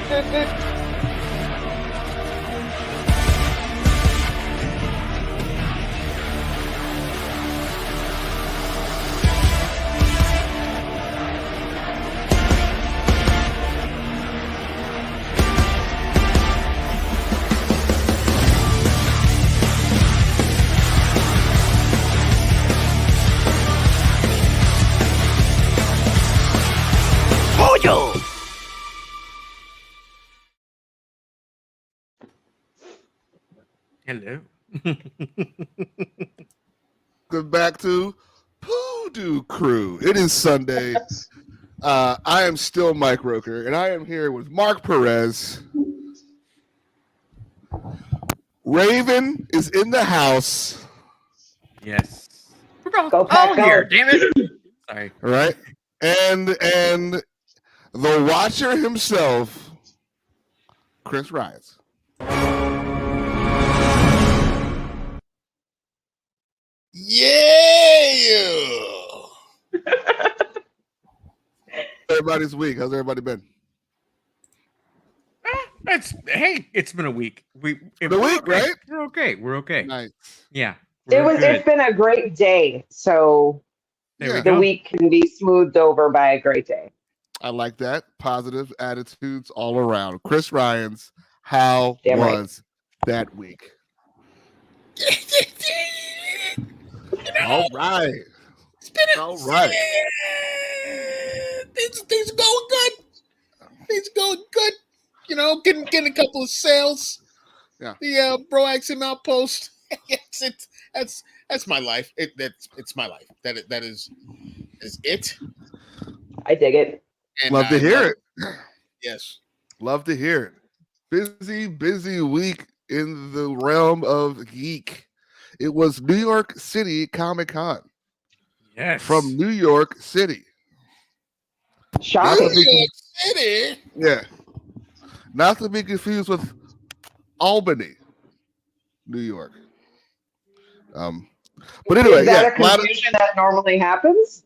PooDoo! Hello. Welcome back to PooDoo Crew. It is Sunday. I am still Mike Roker, and I am here with Mark Perez. Raven is in the house. Yes. We're Go Pack, go. here, damn it. Sorry. All right. And the watcher himself, Chris Ryans. Yeah. Everybody's week. How's everybody been? It's been a week. Right? We're okay. We're okay. Nice. Yeah. It's been a great day. So the week can be smoothed over by a great day. I like that. Positive attitudes all around. Chris Ryans, how was that week? All right. All right. Things are going good. Things are going good. You know, getting a couple of sales. Yeah. The Bro Axiom Outpost. That's my life. It's my life. That is it. I dig it. And Love to hear it. Yes. Love to hear it. Busy week in the realm of geek. It was New York City Comi-Con. Yes. From New York City. Shocking. New York City? Yeah. Not to be confused with Albany, New York. But anyway, is that a confusion that normally happens?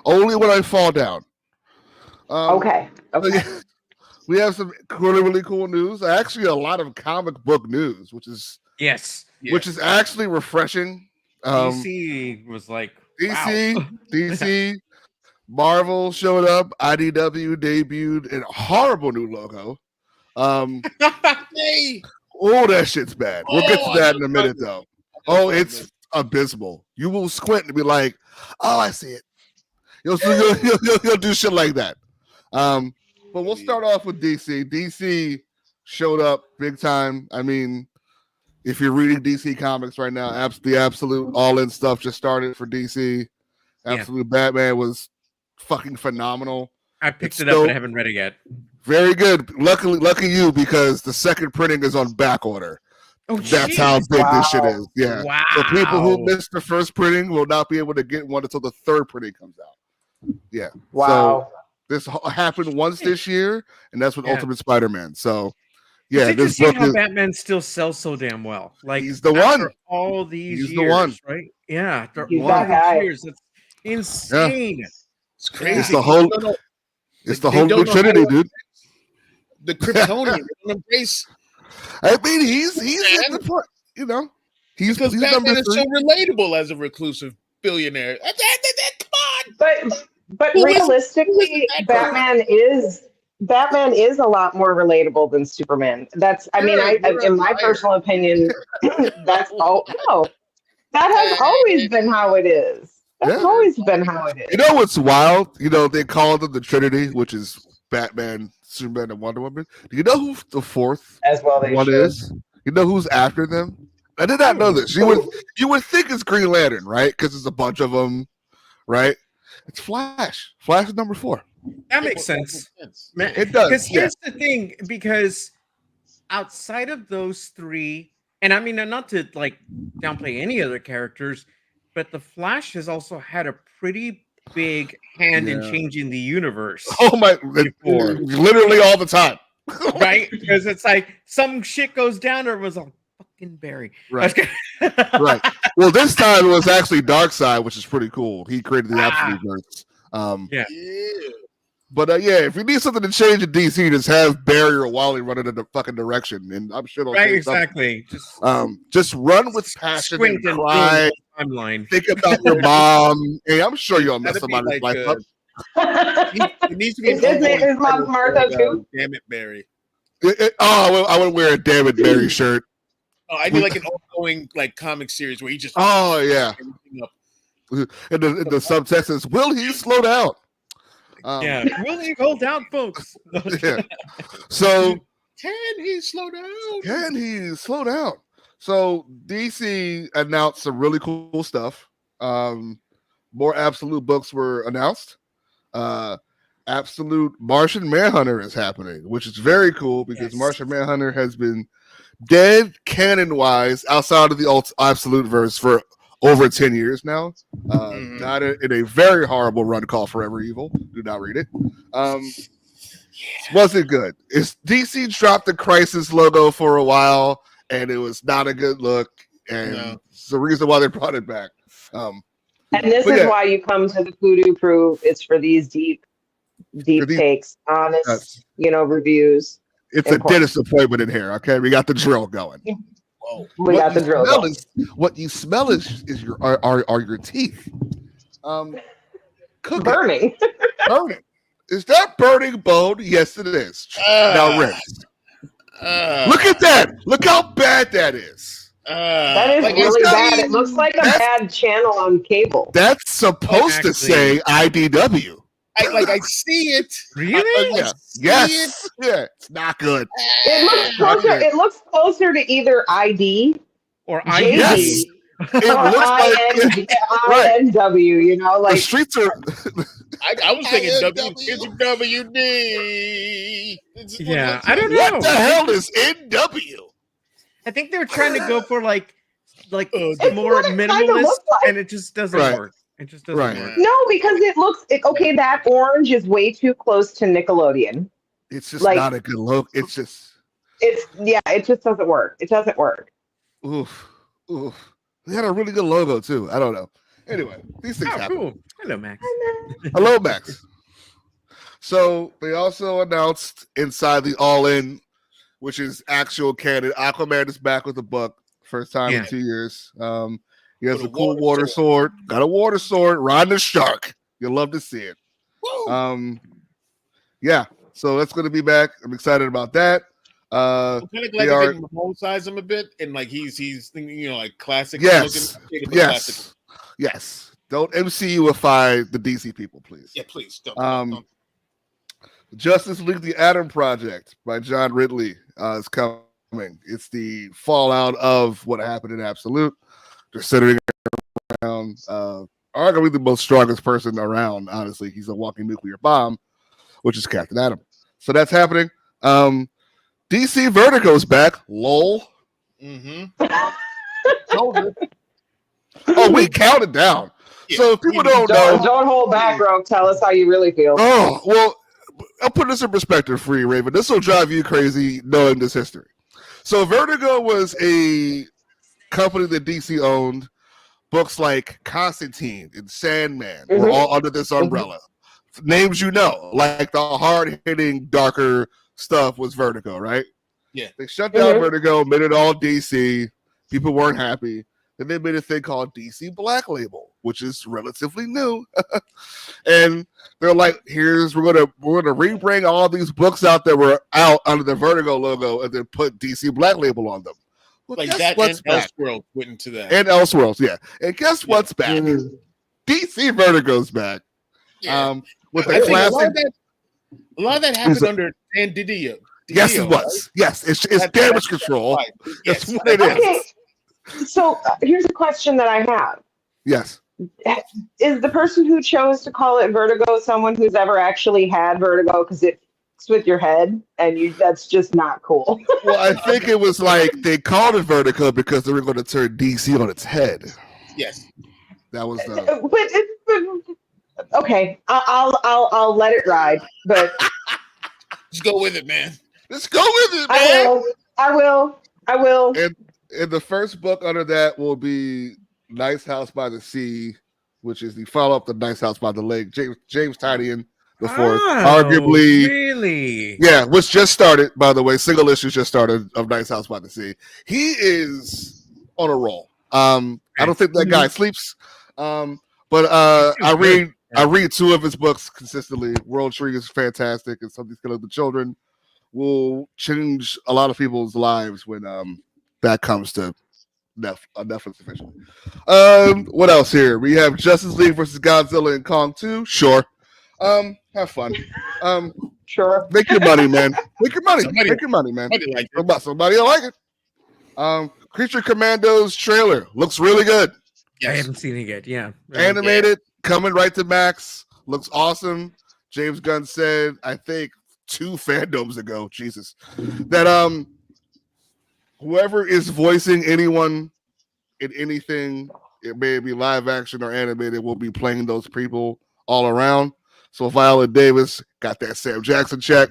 Only when I fall down. Okay. We have some really cool news. Actually, a lot of comic book news, which is actually refreshing. DC was like DC, Marvel showed up. IDW debuted a horrible new logo. Hey. Oh, that shit's bad. We'll get to that in a minute, though. Oh, it's abysmal. You will squint and be like, "Oh, I see it." You'll do shit like that. But we'll start off with DC. DC showed up big time. I mean, if you're reading DC Comics right now, the absolute all-in stuff just started for DC. Absolute Batman was fucking phenomenal. I picked it up, but I haven't read it yet. Very good. Lucky you, because the second printing is on back order. Oh, that's how big this shit is. Yeah. Wow. So people who missed the first printing will not be able to get one until the third printing comes out. Yeah. Wow. So this happened once this year, and that's with Ultimate Spider-Man. So yeah, this book how Batman still sells so damn well. Like, he's the one. All these he's years, the one, right? Yeah, he's that guy. Years. It's insane. Yeah. It's crazy. It's the whole. It's the whole new Trinity, dude. The Kryptonian embrace. I mean, he's in the point. You know, he's Batman is so relatable as a reclusive billionaire. Come on. But realistically, Batman is a lot more relatable than Superman. That's, I mean, in my personal opinion, that's all. No, that has always been how it is. That's always been how it is. You know what's wild? You know, they call them the Trinity, which is Batman, Superman, and Wonder Woman. Do you know who the fourth one is? You know who's after them? I did not know this. You would think it's Green Lantern, right? Because it's a bunch of them, right? It's Flash. Flash is number 4. That makes sense. It does. Because here's the thing, because outside of those three, and I mean, not to like downplay any other characters, but the Flash has also had a pretty big hand in changing the universe. Oh my! Literally all the time, right? Because it's like some shit goes down, or it was a fucking Barry. Right. Right. Well, this time it was actually Darkseid, which is pretty cool. He created the Absolute Verse. But yeah, if you need something to change in DC, just have Barry or Wally running in the fucking direction, and I'm sure they'll change exactly. just run with passion and cry. Timeline. Think about your mom. Hey, I'm sure you'll mess somebody's life up. It needs to be. Is his name is Mom Martha too? Damn it, Barry. I would wear a Damn It Barry shirt. Oh, I do like an ongoing like comic series where he just. Oh yeah. And the subtext is, will he slow down? Will he hold down, folks? Yeah. So can he slow down? Can he slow down? So DC announced some really cool stuff. More Absolute books were announced. Absolute Martian Manhunter is happening, which is very cool because Martian Manhunter has been dead canon-wise outside of the Absolute verse for over 10 years now. Not in a very horrible run called Forever Evil. Do not read it. Wasn't good. It's DC dropped the Crisis logo for a while, and it was not a good look, and it's the reason why they brought it back. And this is why you come to the PooDoo Crew. It's for these deep takes, honest, reviews. It's a dentist appointment in here. Okay, we got the drill going. Whoa. We got the drill going. What you smell is your teeth. Burning. Burning. Is that burning bone? Yes, it is. Now rinse. Look at that. Look how bad that is. That is really bad. It looks like a bad channel on cable. That's supposed to say IDW. I see it. Really? Yes. Yeah, it's not good. It looks closer. It looks closer to either ID or JD. Yes. It looks like INW. Like the streets are. I was thinking WD. Yeah, I don't know. What the hell is NW? I think they were trying to go for like more minimalist, and it just doesn't work. It just doesn't work. No, because it looks okay. That orange is way too close to Nickelodeon. It's just not a good look. It just doesn't work. It doesn't work. Oof. They had a really good logo too. I don't know. Anyway, these things happen. Cool. Hello, Max. Hello, Max. So they also announced inside the All In, which is actual canon. Aquaman is back with a book. First time in 2 years. He has a cool water sword. Got a water sword. Riding a shark. You'll love to see it. Yeah. So that's going to be back. I'm excited about that. I'm kind of glad they didn't size him a bit, and like he's thinking, like classic. Yes. Don't MCUify the DC people, please. Yeah, please don't. Justice League: The Atom Project by John Ridley is coming. It's the fallout of what happened in Absolute. They're centering around arguably the most strongest person around. Honestly, he's a walking nuclear bomb, which is Captain Atom. So that's happening. DC Vertigo's back. Lol. Oh, we counted down. Yeah. So if people don't know, don't hold back, bro. Tell us how you really feel. Oh, well, I'll put this in perspective for you, Raven. This will drive you crazy knowing this history. So Vertigo was a company that DC owned. Books like Constantine and Sandman were all under this umbrella. Names like the hard-hitting, darker stuff was Vertigo, right? Yeah. They shut down Vertigo, made it all DC. People weren't happy. Then they made a thing called DC Black Label, which is relatively new. And they're like, we're gonna rebring all these books out that were out under the Vertigo logo and then put DC Black Label on them. Well, like that and Elseworlds went into that. And Elseworlds, yeah. And guess what's back? DC Vertigo's back. Yeah. With the classic. A lot of that happened under Dan Didio. Yes, it was. Right? Yes, it's damage control. Right. That's what it is. So here's a question that I have. Yes. Is the person who chose to call it Vertigo someone who's ever actually had vertigo because it's with your head and that's just not cool? Well, I think it was like they called it Vertigo because they were going to turn DC on its head. Yes. That was okay. I'll let it ride, but just go with it, man. Let's go with it, man. I will. And the first book under that will be Nice House by the Sea, which is the follow-up to Nice House by the Lake. James Tynion before. Oh, Arguably, really? yeah, which just started, by the way. Single issues just started of Nice House by the Sea. He is on a roll. I don't think that guy sleeps. But He's too good. I read two of his books consistently. World Tree is fantastic, and Something's Killing the Children will change a lot of people's lives when that comes to Netflix officially. What else here? We have Justice League versus Godzilla and Kong 2. Sure. Have fun. Sure. Make your money, man. Make your money. Somebody- Make your money, man. Somebody liked it. Somebody will like it. Creature Commandos trailer looks really good. I Yes. haven't seen it yet. Yeah. Animated, coming right to Max. Looks awesome. James Gunn said, I think 2 fandoms ago, Jesus, that whoever is voicing anyone in anything, it may be live action or animated, will be playing those people all around. So Viola Davis got that Sam Jackson check,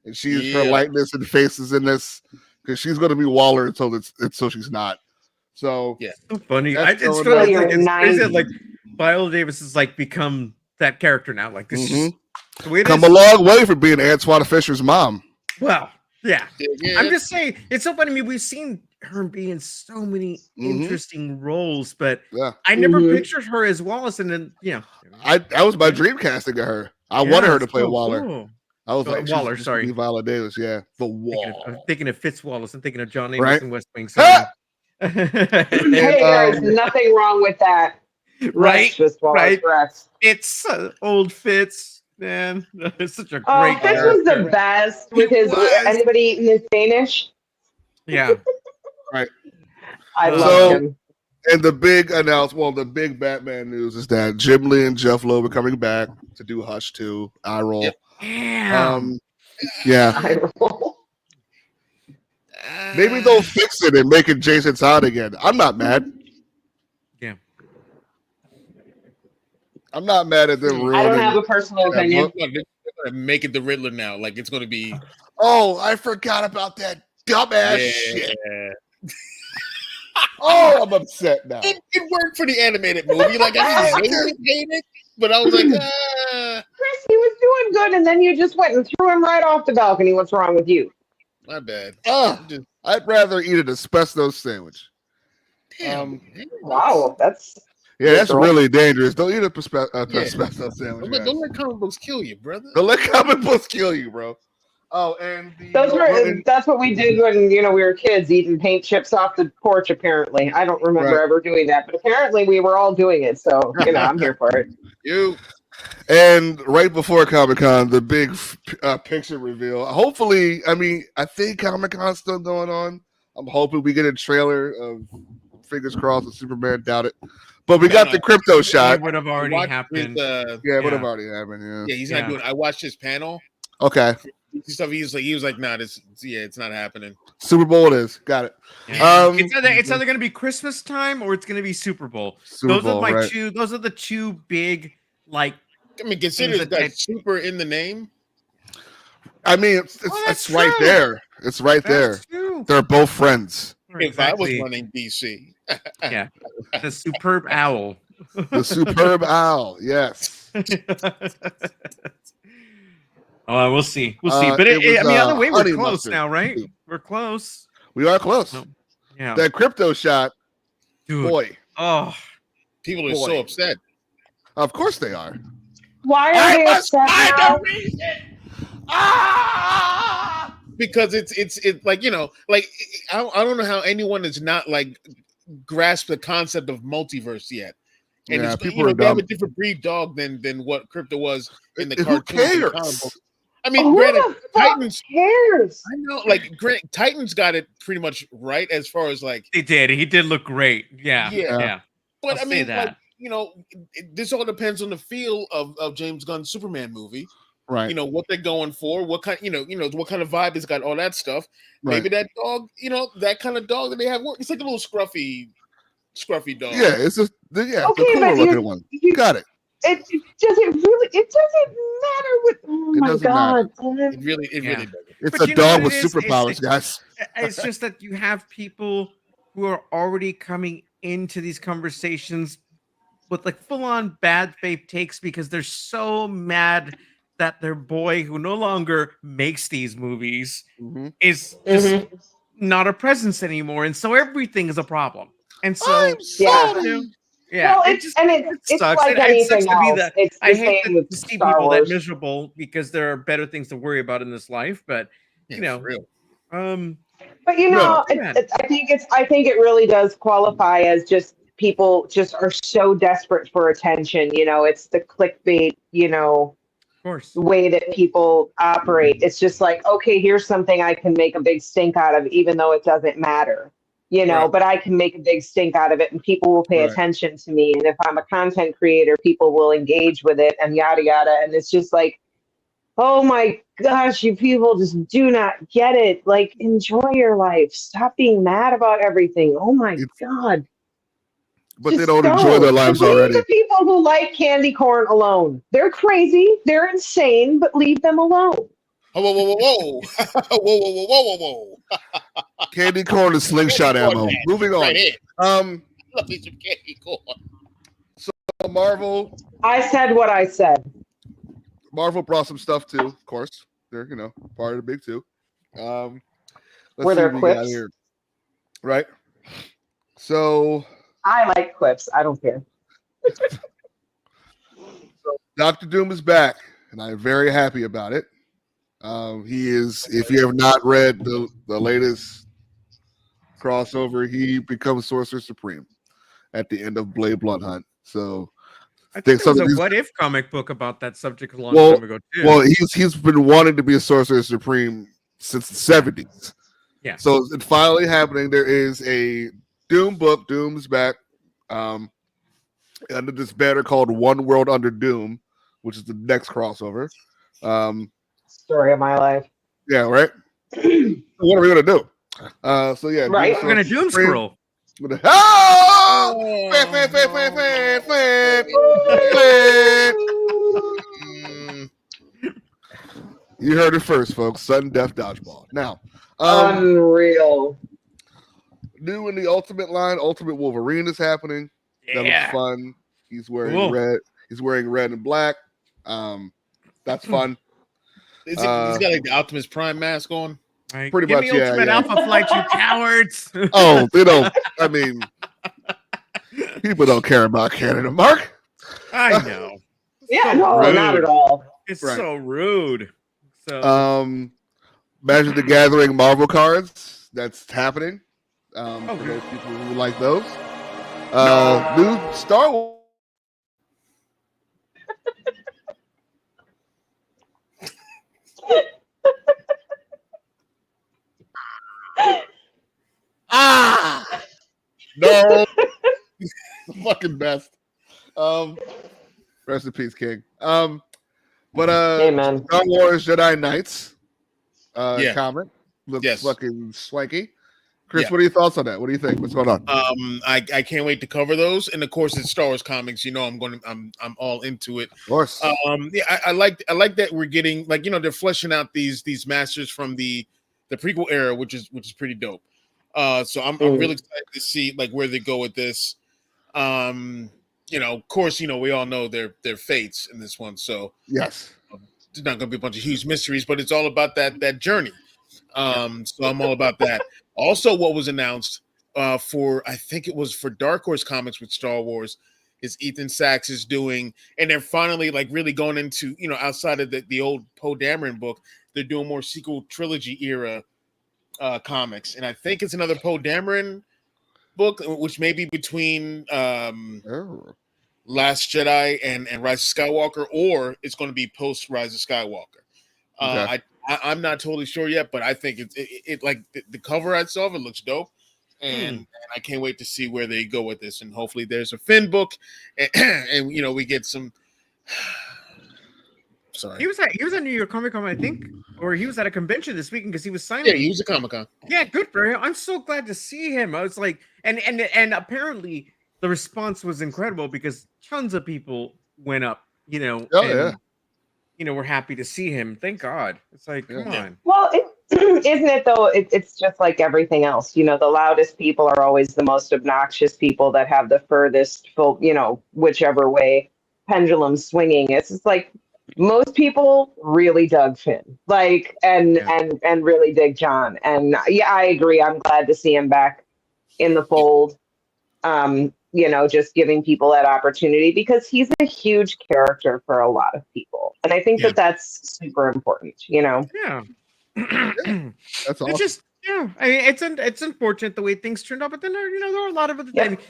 and she's her likeness and faces in this because she's going to be Waller until she's not. So Yeah. So funny. That's It's going on. crazy that, 90s. like Viola Davis has like become that character now. Like this is the way it come is. a long way from being Antoine Fisher's mom. Well, yeah. Yeah. I'm just saying it's so funny. I mean, we've seen her be in so many interesting roles, but Yeah, I never Mhm. pictured her as Wallace. And then I was my dream casting of her. I wanted her to play Waller. Cool. I was Oh, like, Waller, she's sorry. Viola Davis. Yeah, the I'm Wall. thinking of Fitz Wallace. I'm thinking of John Amos Right. in West Wing. Ah! Hey, there's nothing wrong with that. Right, Let's just right. rest. It's old Fitz, man. It's such a Oh, great Fitz was the character. best with He his. was. Anybody eating his Danish? Yeah. I So- love him. And the big the big Batman news is that Jim Lee and Jeff Loeb are coming back to do Hush 2. I roll. Yep. Damn. Yeah, I roll. maybe they'll fix it and make it Jason Todd again. I'm not mad. Yeah. I'm not mad at them ruining. I don't have a personal Yeah, opinion. They're gonna make it the Riddler now. Like it's gonna be Oh, I forgot about that dumbass shit. yeah. Oh, I'm upset now. It worked for the animated movie. Like I didn't hate it, but I was like, Chris, he was doing good, and then you just went and threw him right off the balcony. What's wrong with you? my bad. Just, I'd rather eat an espresso sandwich. Damn. Wow, that's Yeah, that's Girl. really dangerous. Don't eat an espresso sandwich. Don't let comic books kill you, brother. Don't let comic books kill you, bro. Oh, and that's what we did when we were kids, eating paint chips off the porch. Apparently, I don't remember Right. ever doing that, but apparently we were all doing it. So I'm here for it. And right before Comic-Con, the big picture reveal. Hopefully, I think Comic-Con's still going on. I'm hoping we get a trailer of fingers crossed with Superman. Doubt it. But we got the crypto shot. It would have already happened. Yeah, it would have already happened. Yeah, he's not doing. I watched his panel. Okay. Stuff. He was like, nah, it's not happening. Super Bowl it is. Got it. Yeah. It's either going to be Christmas time or it's going to be Super Bowl. Super Bowl, are right. Those are the two big like. Consider that super in the name. It's right there. It's right there. True. They're both friends. If I was running DC, Yeah, the superb owl. The superb owl. Yes. Oh, we'll see. We'll see. But it was, either way, honey we're close mustard. now, right? We're close. We are close. Oh, yeah. That crypto shot, Dude. boy. Oh, people are so upset. Of course they are. Why are they upset now? Because it's like I don't know how anyone is not like grasp the concept of multiverse yet. And Yeah, it's, people are they have dumb. a different breed dog than what crypto was in the Who cartoons and cares? comic books. I mean, Who granted, the fuck Titans. cares? I know, like, Titans got it pretty much right as far as like. he did. He did look great. Yeah. Yeah. Yeah. But I'll I mean, say like, that. this all depends on the feel of James Gunn's Superman movie. Right. What they're going for, what kind, what kind of vibe it's got, all that stuff. Right. Maybe that dog, that kind of dog that they have. It's like a little scruffy dog. Yeah, it's just Okay, the cooler but looking one. You got it. It doesn't matter what. Oh It my doesn't matter. god! It really Yeah. doesn't. It's But a you know dog what with it is? superpowers, guys. It's just that you have people who are already coming into these conversations with like full-on bad faith takes because they're so mad that their boy, who no longer makes these movies, Mhm. is just not a presence anymore, and so everything is a problem. And so, I'm Yeah. sorry. you know, yeah, Well, it just it it's sucks. like It sucks anything to be else. that. It's I the hate same with to see Star people that Wars. miserable because there are better things to worry about in this life. But Yeah, you know, for real. But you No. know, I think it really does qualify as just people just are so desperate for attention. You know, it's the clickbait, you know, of course, way that people operate. It's just like, okay, here's something I can make a big stink out of, even though it doesn't matter. You know, Right. but I can make a big stink out of it and people will pay Right. attention to me. And if I'm a content creator, people will engage with it and yada yada. And it's just like, oh my gosh, you people just do not get it. Like, enjoy your life. Stop being mad about everything. Oh my It's, God. but they Just don't enjoy their don't. lives Leave already. the people who like candy corn alone. They're crazy. They're insane, but leave them alone. Oh, whoa, whoa, whoa, whoa, whoa, whoa, whoa, whoa, whoa. Candy corn and slingshot Candy corn ammo. man. Moving on. Right here. Um, Love me some candy corn. Marvel I said what I said. brought some stuff too, of course. They're part of the big two. Let's Were see there what we got quips? here. Right. So I like quips. I don't care. Doctor Doom is back, and I'm very happy about it. He is. If you have not read the latest crossover, he becomes Sorcerer Supreme at the end of Blade Blood Hunt. So I think there some was of a these- What If comic book about that subject a long Well- time ago too. well, he's been wanting to be a Sorcerer Supreme since the 70s. Yeah. So it's finally happening. There is a Doom book. Doom's back. Under this banner called One World Under Doom, which is the next crossover. Story of my life. Yeah, right. What are we gonna do? So yeah, Right. We're gonna Doom Supreme. scroll. Oh! Fan, fan, fan, fan, fan, fan. Mm, You heard it first, folks. Sudden death dodgeball. Now, Unreal. new in the Ultimate line, Ultimate Wolverine is happening. That looks Yeah. fun. He's wearing Cool. red. He's wearing red and black. That's fun. he's got like the Optimus Prime mask on. Right. Pretty Give much, me yeah, Ultimate yeah. Alpha Flight, you cowards. Oh, they don't. I mean, people don't care about Canada, Mark. I know. Yeah, So no, rude. not at all. It's Right. so rude. So Magic the Gathering Marvel cards. That's happening. For Okay. those people who like those. New Star Wars. No. The fucking best. Rest in peace, King. But Amen. Star Wars Jedi Knights Yeah. comic looks Yes. fucking swanky. Chris, Yeah. what are your thoughts on that? What do you think? What's going on? I can't wait to cover those, and of course it's Star Wars comics. You know, I'm all into it. Of course. Yeah, I like that we're getting they're fleshing out these masters from the prequel era, which is pretty dope. So I'm really excited to see where they go with this. Of course, we all know their fates in this one, so Yes. there's not going to be a bunch of huge mysteries, but it's all about that journey. So I'm all about that. Also, what was announced I think it was for Dark Horse Comics with Star Wars, is Ethan Sachs is doing, and they're finally really going into outside of the old Poe Dameron book, they're doing more sequel trilogy era comics, and I think it's another Poe Dameron book, which may be between Last Jedi and Rise of Skywalker, or it's going to be post Rise of Skywalker. Okay. I'm not totally sure yet, but I think it like the cover I saw of it looks dope, and I can't wait to see where they go with this. And hopefully, there's a Finn book, and we get some. Sorry, He was at New York Comi-Con, I think, or he was at a convention this weekend because he was signing. yeah, he was a Comic-Con. Yeah, good for him. I'm so glad to see him. I was like, and apparently the response was incredible because tons of people went up, yeah. We're happy to see him. Thank God. It's like, come on. Well, isn't it though? It's just like everything else. The loudest people are always the most obnoxious people that have the furthest, whichever way pendulum swinging. It's just like most people really dug Finn, like, and really dig John. And yeah, I agree. I'm glad to see him back in the fold. Just giving people that opportunity because he's a huge character for a lot of people, and I think Yeah. that's super important. Yeah. That's It's awesome. just I mean, it's unfortunate the way things turned out, but then there were a lot of other Yep. things.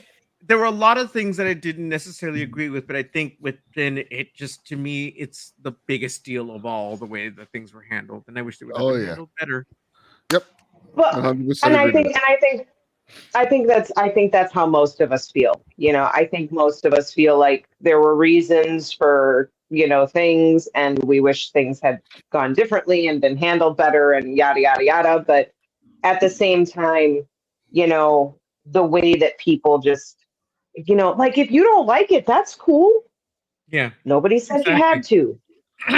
There were a lot of things that I didn't necessarily agree with, but I think within it, just to me, it's the biggest deal of all the way that things were handled, and I wish they would have been handled better. Yep. Well, 100% and agree. I think that's how most of us feel. I think most of us feel like there were reasons for, things, and we wish things had gone differently and been handled better and yada, yada, yada. But at the same time, the way that people just, like if you don't like it, that's cool. Yeah. Nobody said you Exactly. had to.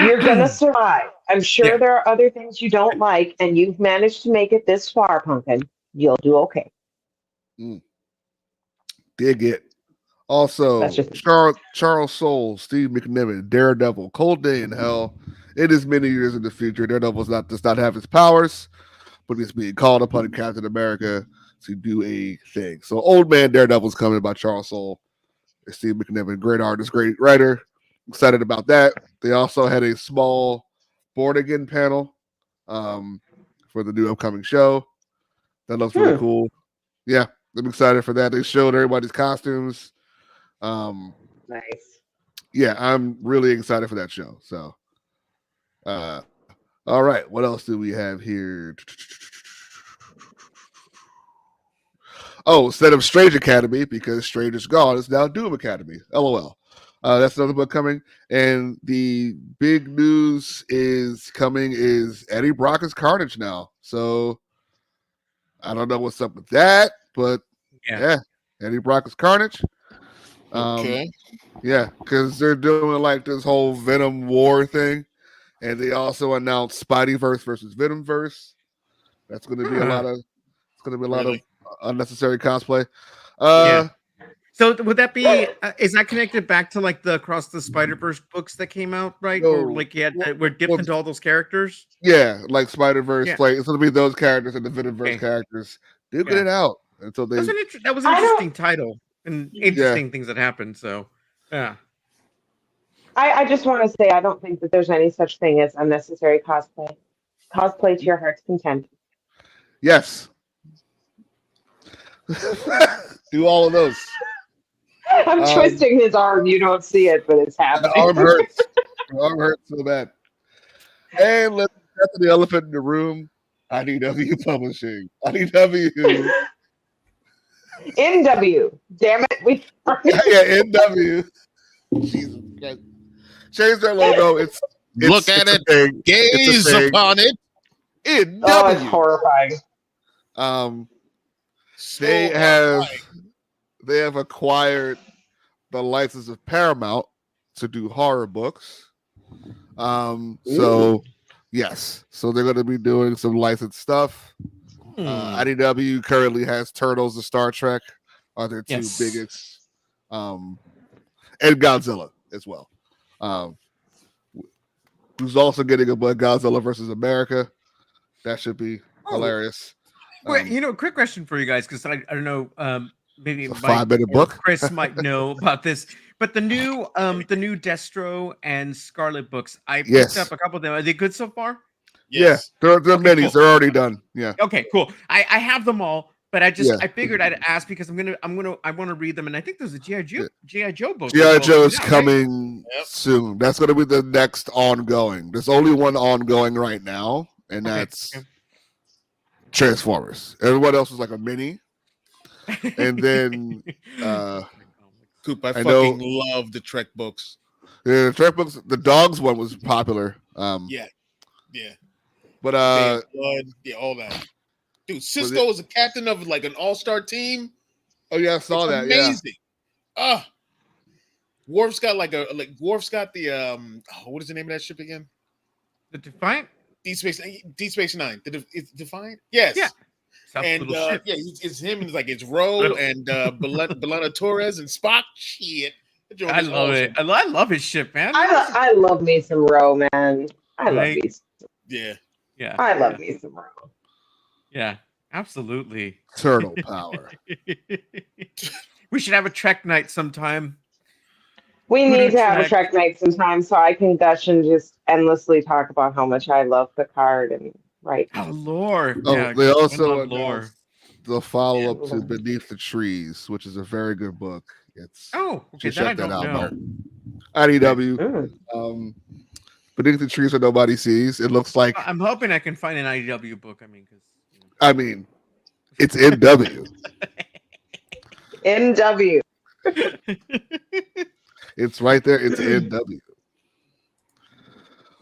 You're going to survive. I'm sure Yeah. there are other things you don't like, and you've managed to make it this far, Pumpkin. You'll do okay. Dig it. Also, That's just Charles Soule, Steve McNiven, Daredevil, Cold Day in Hell. It is many years in the future. Daredevil does not have his powers, but he's being called upon in Captain America to do a thing. So, Old Man Daredevil's coming by Charles Soule. Steve McNiven, great artist, great writer. Excited about that. They also had a small Born Again panel for the new upcoming show. That looks really cool. Yeah, I'm excited for that. They showed everybody's costumes. nice. Yeah, I'm really excited for that show. So, all right, what else do we have here? Oh, instead of Strange Academy, because Strange is gone, it's now Doom Academy. LOL. That's another book coming. And the big news is Eddie Brock is Carnage now. So I don't know what's up with that, but yeah Eddie Brock is Carnage. Okay. Yeah, because they're doing like this whole Venom war thing. And they also announced Spideyverse versus Venomverse. That's going to be a lot of unnecessary cosplay. So would that be? Is that connected back to like the Across the Spider-Verse books that came out, right? No, or like we're dipped into all those characters. Yeah, like Spider-Verse. Like it's going to be those characters and the Venomverse Okay. characters duking it out until they. That was an interesting title and interesting things that happened. So, yeah. I just want to say I don't think that there's any such thing as unnecessary cosplay. Cosplay to your heart's content. Yes. Do all of those. I'm twisting his arm. You don't see it, but it's happening. The arm hurts. The arm hurts so bad. And let's get to the elephant in the room. IDW Publishing. IDW. NW. Damn it. NW. Jesus Christ. Change their logo. Look at it. Thing. Gaze upon it. NW. Oh, it's horrifying. They have acquired the license of Paramount to do horror books. So yes, so they're going to be doing some licensed stuff. IDW currently has Turtles and Star Trek are their two biggest, and Godzilla as well. Who's also getting a book, Godzilla versus America. That should be hilarious. Wait, quick question for you guys, because I don't know, maybe a 5-minute book. Chris might know about this, but the new Destro and Scarlet books, I picked up a couple of them. Are they good so far? Yes. Yeah, they're minis. Cool. They're already done. Yeah. Okay, cool. I have them all, but I figured I'd ask because I want to read them, and I think there's a GI Joe book. GI Joe is coming soon. That's going to be the next ongoing. There's only one ongoing right now, and that's Transformers. Everyone else is like a mini. And then Coop, I fucking love the Trek books. Yeah, the Trek books, the dogs one was popular. Yeah. But all that. Dude, Cisco is a captain of like an all-star team. Oh yeah, I saw that. Amazing. Worf's got Worf's got the what is the name of that ship again? The Defiant? Deep Space Nine. It's Defiant? Yes. Yeah. And it's him and it's Ro and Belana Torres and Spock. Shit. I love it. I love his shit, man. I love me some Ro, man. I love me. Yeah. I love me some Ro. Yeah, absolutely. Turtle power. We should have a Trek night sometime. We PooDoo need to have a Trek. Trek night sometime so I can gush and just endlessly talk about how much I love Picard and right. Oh, lore. Oh, Yeah, they I also love lore. announced the follow-up to Beneath the Trees, which is a very good book. It's okay, that I don't know. IDW. Beneath the Trees Where Nobody Sees. It looks like I'm hoping I can find an IDW book. It's NW. NW. It's right there. It's NW.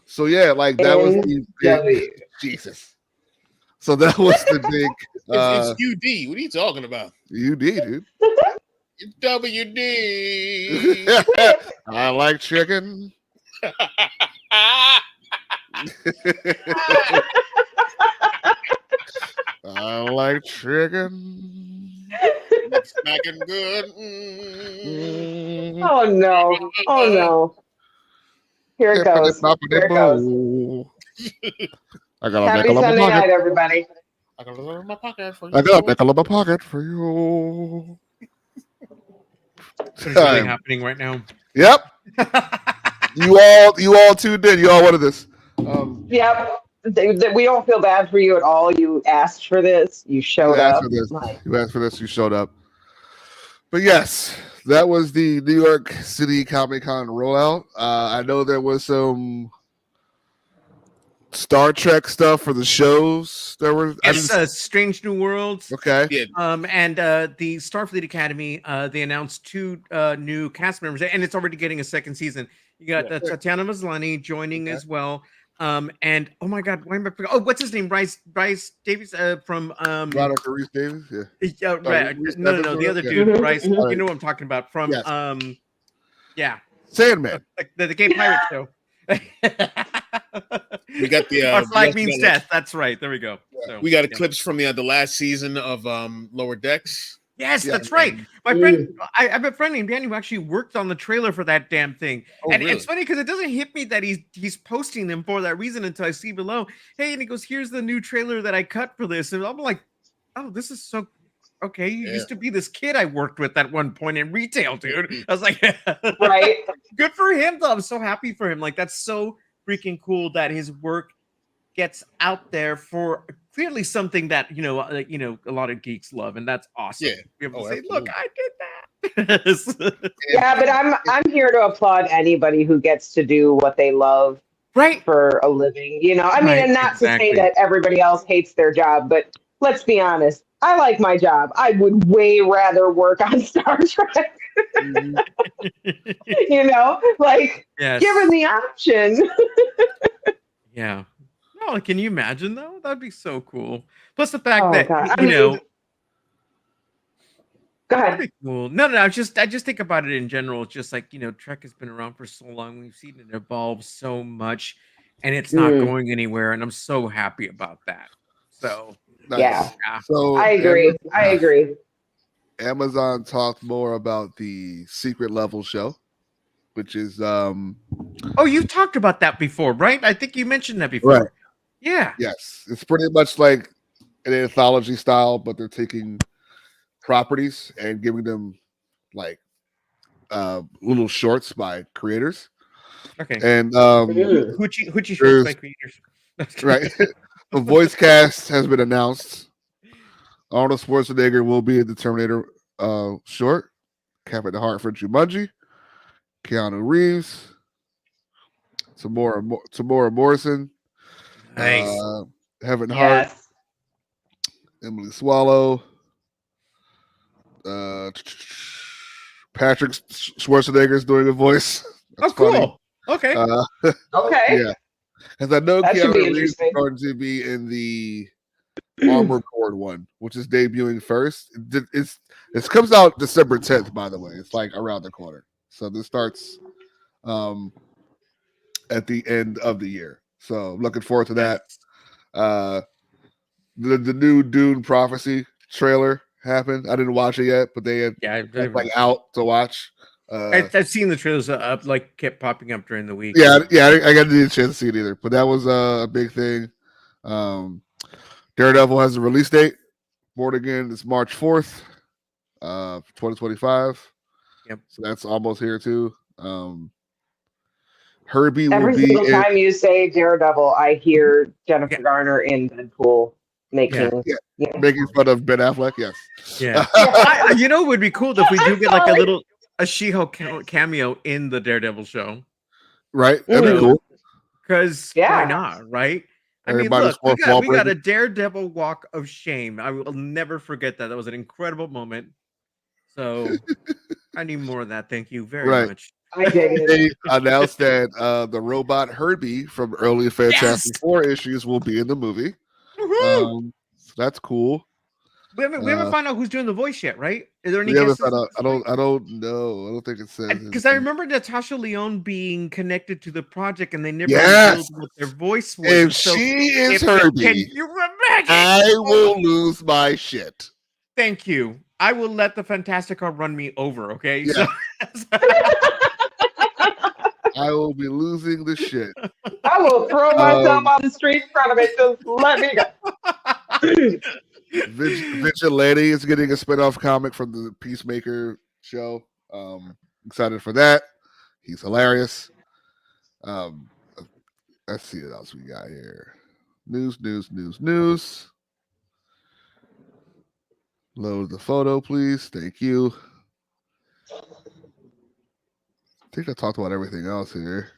So yeah, like that was the big Jesus. So that was the big. It's UD. What are you talking about? UD, dude. WD. I like chicken. I like chicken. It's smacking good. Oh no. Oh no. Here it goes. Here it goes. I got a Happy nickel in my Sunday pocket. night, everybody. I got a nickel in my pocket for you. I got a nickel in my pocket for you. What's really happening right now? Yep. You all tuned in. You all wanted this. Yep. We don't feel bad for you at all. You asked for this. You showed up. You asked for this. You showed up. But yes, that was the New York City Comic-Con rollout. I know there was some Star Trek stuff for the shows. There were Strange New Worlds. Okay. Yeah. And the Starfleet Academy, they announced 2 new cast members, and it's already getting a second season. You got Tatiana Maslany joining as well. And oh my God, why am I forgetting? Oh, what's his name? Bryce Davies from Veronica Reese Davies. Yeah, right. No, the other dude, Bryce. You know what I'm talking about from Sandman. The Gay Pirate Show. We got the Our flag means death. That's right. There we go. So, we got clips from the last season of Lower Decks. Yes, that's right. My friend, I have a friend named Danny who actually worked on the trailer for that damn thing. And really? It's funny because it doesn't hit me that he's posting them for that reason until I see below. Hey, and he goes, "Here's the new trailer that I cut for this," and I'm like, "Oh, this is so." Okay, you used to be this kid I worked with at one point in retail, dude. I was like, right. Good for him, though. I'm so happy for him. Like, that's so freaking cool that his work gets out there for clearly something that a lot of geeks love, and that's awesome. Yeah. Be able to say, look, I did that. Yeah, but I'm here to applaud anybody who gets to do what they love for a living. I mean, and not to say that everybody else hates their job, but let's be honest. I like my job. I would way rather work on Star Trek. Given the option. Yeah. No, can you imagine though? That'd be so cool. Plus the fact that God. Go ahead. That'd be cool. No. I just think about it in general. It's just like Trek has been around for so long. We've seen it evolve so much, and it's not going anywhere. And I'm so happy about that. So nice. Yeah. So I agree. Amazon talked more about the secret level show, which is Oh, you talked about that before, right? I think you mentioned that before. Right. Yeah. Yes. It's pretty much like an anthology style, but they're taking properties and giving them like little shorts by creators. Okay. And Hoochie shorts by creators. Right. The voice cast has been announced. Arnold Schwarzenegger will be in the Terminator short. Kevin Hart for Jumanji. Keanu Reeves. Tamora Morrison. Nice. Kevin Hart. Emily Swallow. Patrick Schwarzenegger's doing a voice. That's cool. Funny. Okay. Okay. Yeah. Because I know That should be Keanu Reeves is interesting. going to be in the Armored Core one, which is debuting first. It comes out December 10th, by the way. It's like around the corner. So this starts at the end of the year. So I'm looking forward to that. The new Dune Prophecy trailer happened. I didn't watch it yet, but they had like out to watch. I've seen the trailers up, like kept popping up during the week. Yeah, I got a chance to see it either, but that was a big thing. Daredevil has a release date. Born Again is March 4th, 2025. Yep. So that's almost here too. Herbie Every will be single time you say Daredevil, I hear Jennifer Yeah. Garner in Deadpool making making fun of Ben Affleck. Yes. Yeah. You know, it would be cool if we do get like a She-Hulk cameo in the Daredevil show. Right. That'd be cool. Because why not? Right. I mean, look, we got a Daredevil walk of shame. I will never forget that. That was an incredible moment. So I need more of that. Thank you very much. They announced that the robot Herbie from early Fantastic Four issues will be in the movie. So that's cool. We haven't found out who's doing the voice yet, right? Is there any I guesses? don't know. I don't think it says, because I remember Natasha Lyonne being connected to the project, and they never Yes. revealed what their voice was. If she is Herbie, can you imagine? I will lose my shit. Thank you. I will let the Fantastic Car run me over. Okay. Yeah. So I will be losing the shit. I will throw myself on the street in front of it. Just let me go. Vigilante is getting a spinoff comic from the Peacemaker show. Excited for that. He's hilarious. Let's see what else we got here. News. Load the photo, please. Thank you. I think I talked about everything else here.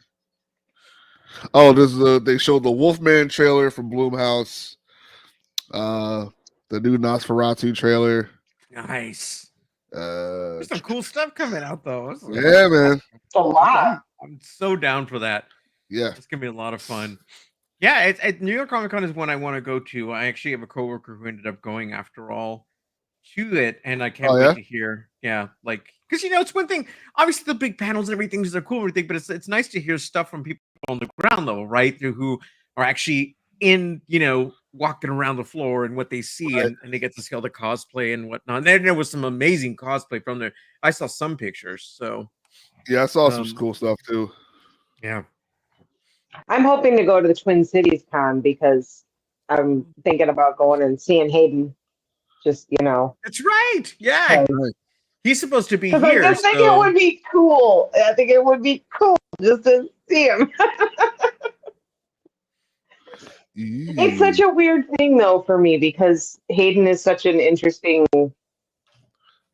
Oh, they showed the Wolfman trailer from Blumhouse. The new Nosferatu trailer. Nice. There's some cool stuff coming out though. Yeah, man. A lot. I'm so down for that. Yeah. It's gonna be a lot of fun. Yeah, New York Comic-Con is one I want to go to. I actually have a coworker who ended up going after all to it, and I can't wait to hear. Yeah, like because it's one thing. Obviously, the big panels and everything is cool, everything, but it's nice to hear stuff from people on the ground level, right? Who are actually in, walking around the floor and what they see, and they get to see all the cosplay and whatnot. And there was some amazing cosplay from there. I saw some pictures, so yeah, I saw some cool stuff too. Yeah. I'm hoping to go to the Twin Cities Con because I'm thinking about going and seeing Hayden. Just that's right. Yeah, he's supposed to be here. I just think it would be cool. I think it would be cool just to see him. It's such a weird thing though for me because Hayden is such an interesting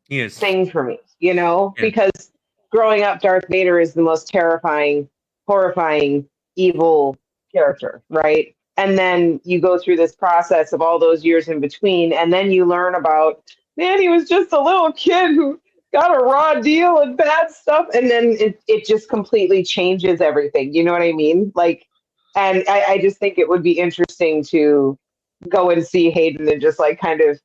thing for me. Because growing up, Darth Vader is the most terrifying, horrifying, evil character, right? And then you go through this process of all those years in between, and then you learn about, man, he was just a little kid who got a raw deal and bad stuff, and then it just completely changes everything. You know what I mean? Like, and I just think it would be interesting to go and see Hayden and just like kind of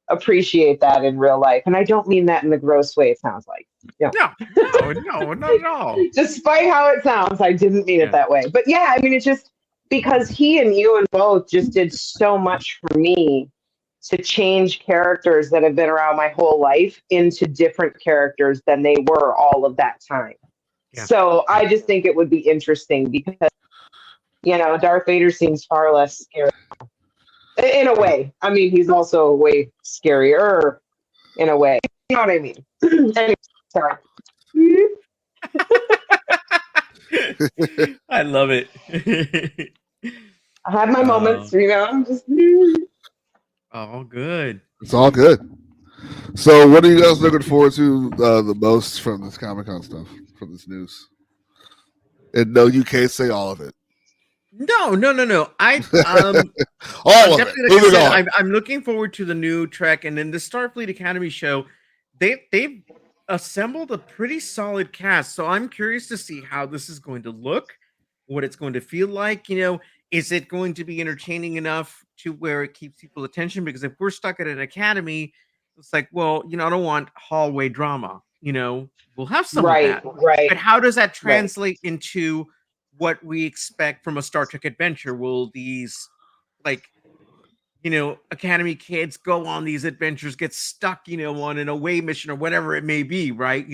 appreciate that in real life. And I don't mean that in the gross way it sounds like. No, not at all. Despite how it sounds, I didn't mean it that way. But yeah, I mean, it's just because he and you and both just did so much for me to change characters that have been around my whole life into different characters than they were all of that time. Yeah. So I just think it would be interesting because, Darth Vader seems far less scary. In a way. I mean, he's also way scarier in a way. You know what I mean? Anyway, sorry. I love it. I have my moments, I'm just... All good. It's all good. So what are you guys looking forward to the most from this Comic-Con stuff, from this news? And no, you can't say all of it. No. I all of it. I'm looking forward to the new Trek, and then the Starfleet Academy show. They've assembled a pretty solid cast, so I'm curious to see how this is going to look, what it's going to feel like. Is it going to be entertaining enough to where it keeps people's attention? Because if we're stuck at an academy, it's like, well, I don't want hallway drama. We'll have some of that, right? But how does that translate into what we expect from a Star Trek adventure? Will these, academy kids go on these adventures, get stuck, on an away mission or whatever it may be, right?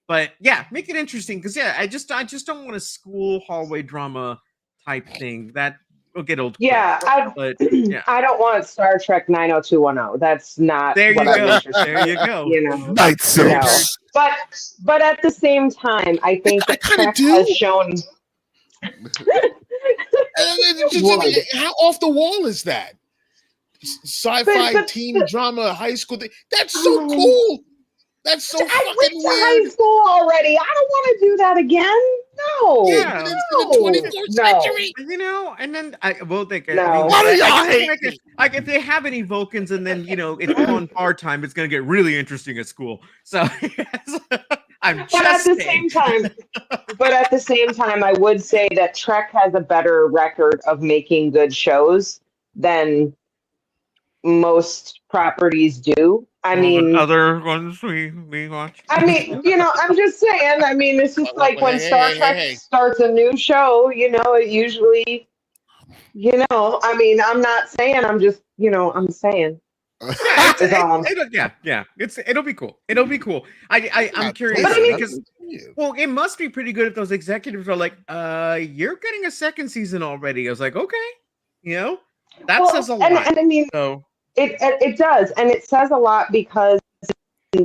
But yeah, make it interesting because I just don't want a school hallway drama type thing that will get old. Yeah, but yeah, I don't want Star Trek 90210. That's not there what you I'm go. interested There you in, go. you know. Night No. Six. But at the same time, I think I that kind of Trek has do. shown. Would. How off the wall is that? Sci-fi But teen drama high school thing. That's so cool. That's so I fucking went to weird. high school already. I don't want to do that again. No. Yeah. But it's in the 24th century. You know, and then I will think. No. I mean, Why do y'all I hate guess me? like if they have any Vulcans, and then it's on bar time, it's gonna get really interesting at school. So I'm just But at the saying. same time, I would say that Trek has a better record of making good shows than most properties do. I mean, other ones we watch. I'm just saying. I mean, it's just like when Hey, Star hey, Trek hey. starts a new show, it usually, I mean, I'm not saying, I'm just, I'm saying. It'll be cool. It'll be cool. I'm curious But I mean- because it must be pretty good if those executives are like, you're getting a second season already. I was like, okay, that says a lot. And I mean, so it does, and it says a lot because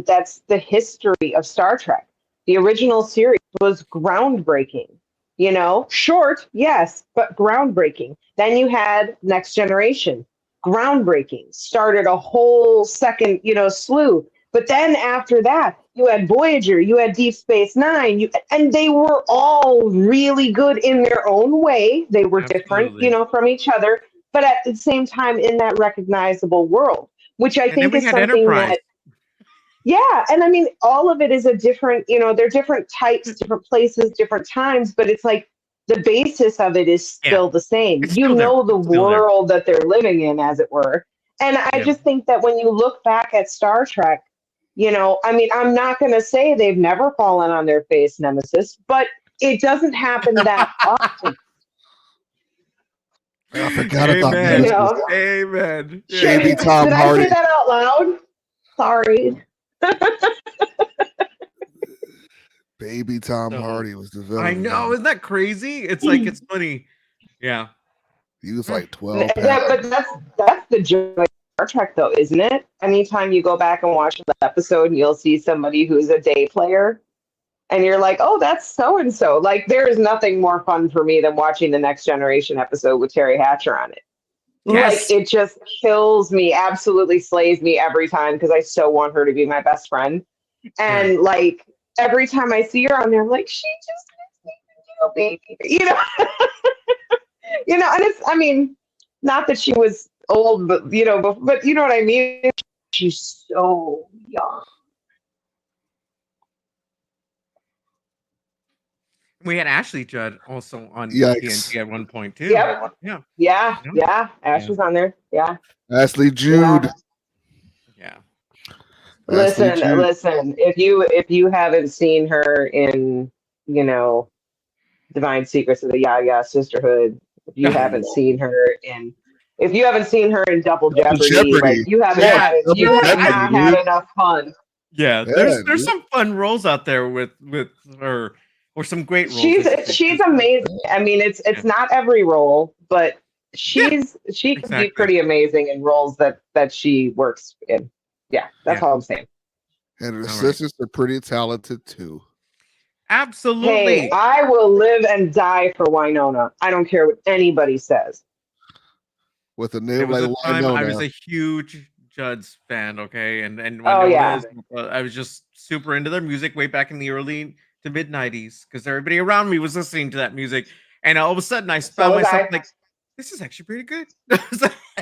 that's the history of Star Trek. The original series was groundbreaking. Short, yes, but groundbreaking. Then you had Next Generation, groundbreaking, started a whole second, slew. But then after that, you had Voyager, you had Deep Space Nine, and they were all really good in their own way. They were Absolutely. different, from each other, but at the same time in that recognizable world, which I think is something Enterprise. that. Yeah, and I mean, all of it is a different, they're different types, different places, different times, but it's like the basis of it is still the same. It's still there. The It's still there. world that they're living in, as it were. And I just think that when you look back at Star Trek, I mean, I'm not going to say they've never fallen on their face, Nemesis, but it doesn't happen that often. I forgot about Amen. that. Amen. Baby Tom Did Hardy. I say that out loud? Sorry. Baby Tom Hardy was developed. I know, isn't that crazy? It's like it's funny. Yeah. He was like 12. But that's the joy of Star Trek, though, isn't it? Anytime you go back and watch the episode, you'll see somebody who's a day player, and you're like, "Oh, that's so and so." Like, there is nothing more fun for me than watching the Next Generation episode with Terry Hatcher on it. Yes. Like, it just kills me, absolutely slays me every time because I so want her to be my best friend, and like every time I see her on there, I'm like, she just makes me feel baby, and it's, I mean, not that she was old, but you know what I mean? She's so young. We had Ashley Judd also on Yikes. TNT at one point too. Yep. Yeah. Ash was on there. Yeah. Ashley Jude. Yeah. Ashley Jude. Listen. If you haven't seen her in, Divine Secrets of the Ya Sisterhood, if you haven't seen her in Double Jeopardy, like you haven't not had enough fun. Yeah, there's some fun roles out there with her, or some great roles. She's amazing. I mean, it's not every role, but she can be pretty amazing in roles that she works in. Yeah, that's all I'm saying. And her sisters are pretty talented too. Absolutely. Hey, I will live and die for Winona. I don't care what anybody says. With a name like Winona. I was a huge Judd's fan, okay? And I was just super into their music way back in the early to mid 90s because everybody around me was listening to that music. And all of a sudden I found myself like, this is actually pretty good.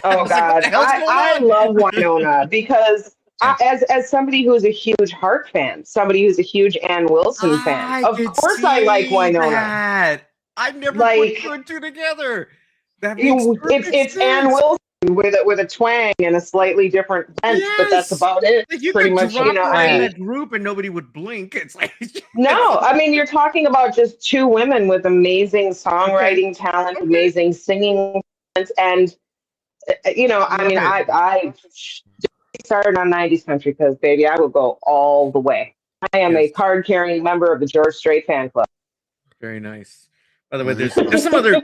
Oh God. I love Winona because as somebody who's a huge Hart fan, somebody who's a huge Ann Wilson fan, of course I like Winona. I've never put two and two together. That makes it's Ann Wilson with a twang and a slightly different bent, but that's about it. Like you pretty could much, drop her in that group and nobody would blink. It's like no, I mean you're talking about just two women with amazing songwriting talent, amazing singing talent, and I mean I started on 90s country because baby, I will go all the way. I am a Yes. card-carrying member of the George Strait fan club. Very nice. By the way, there's some other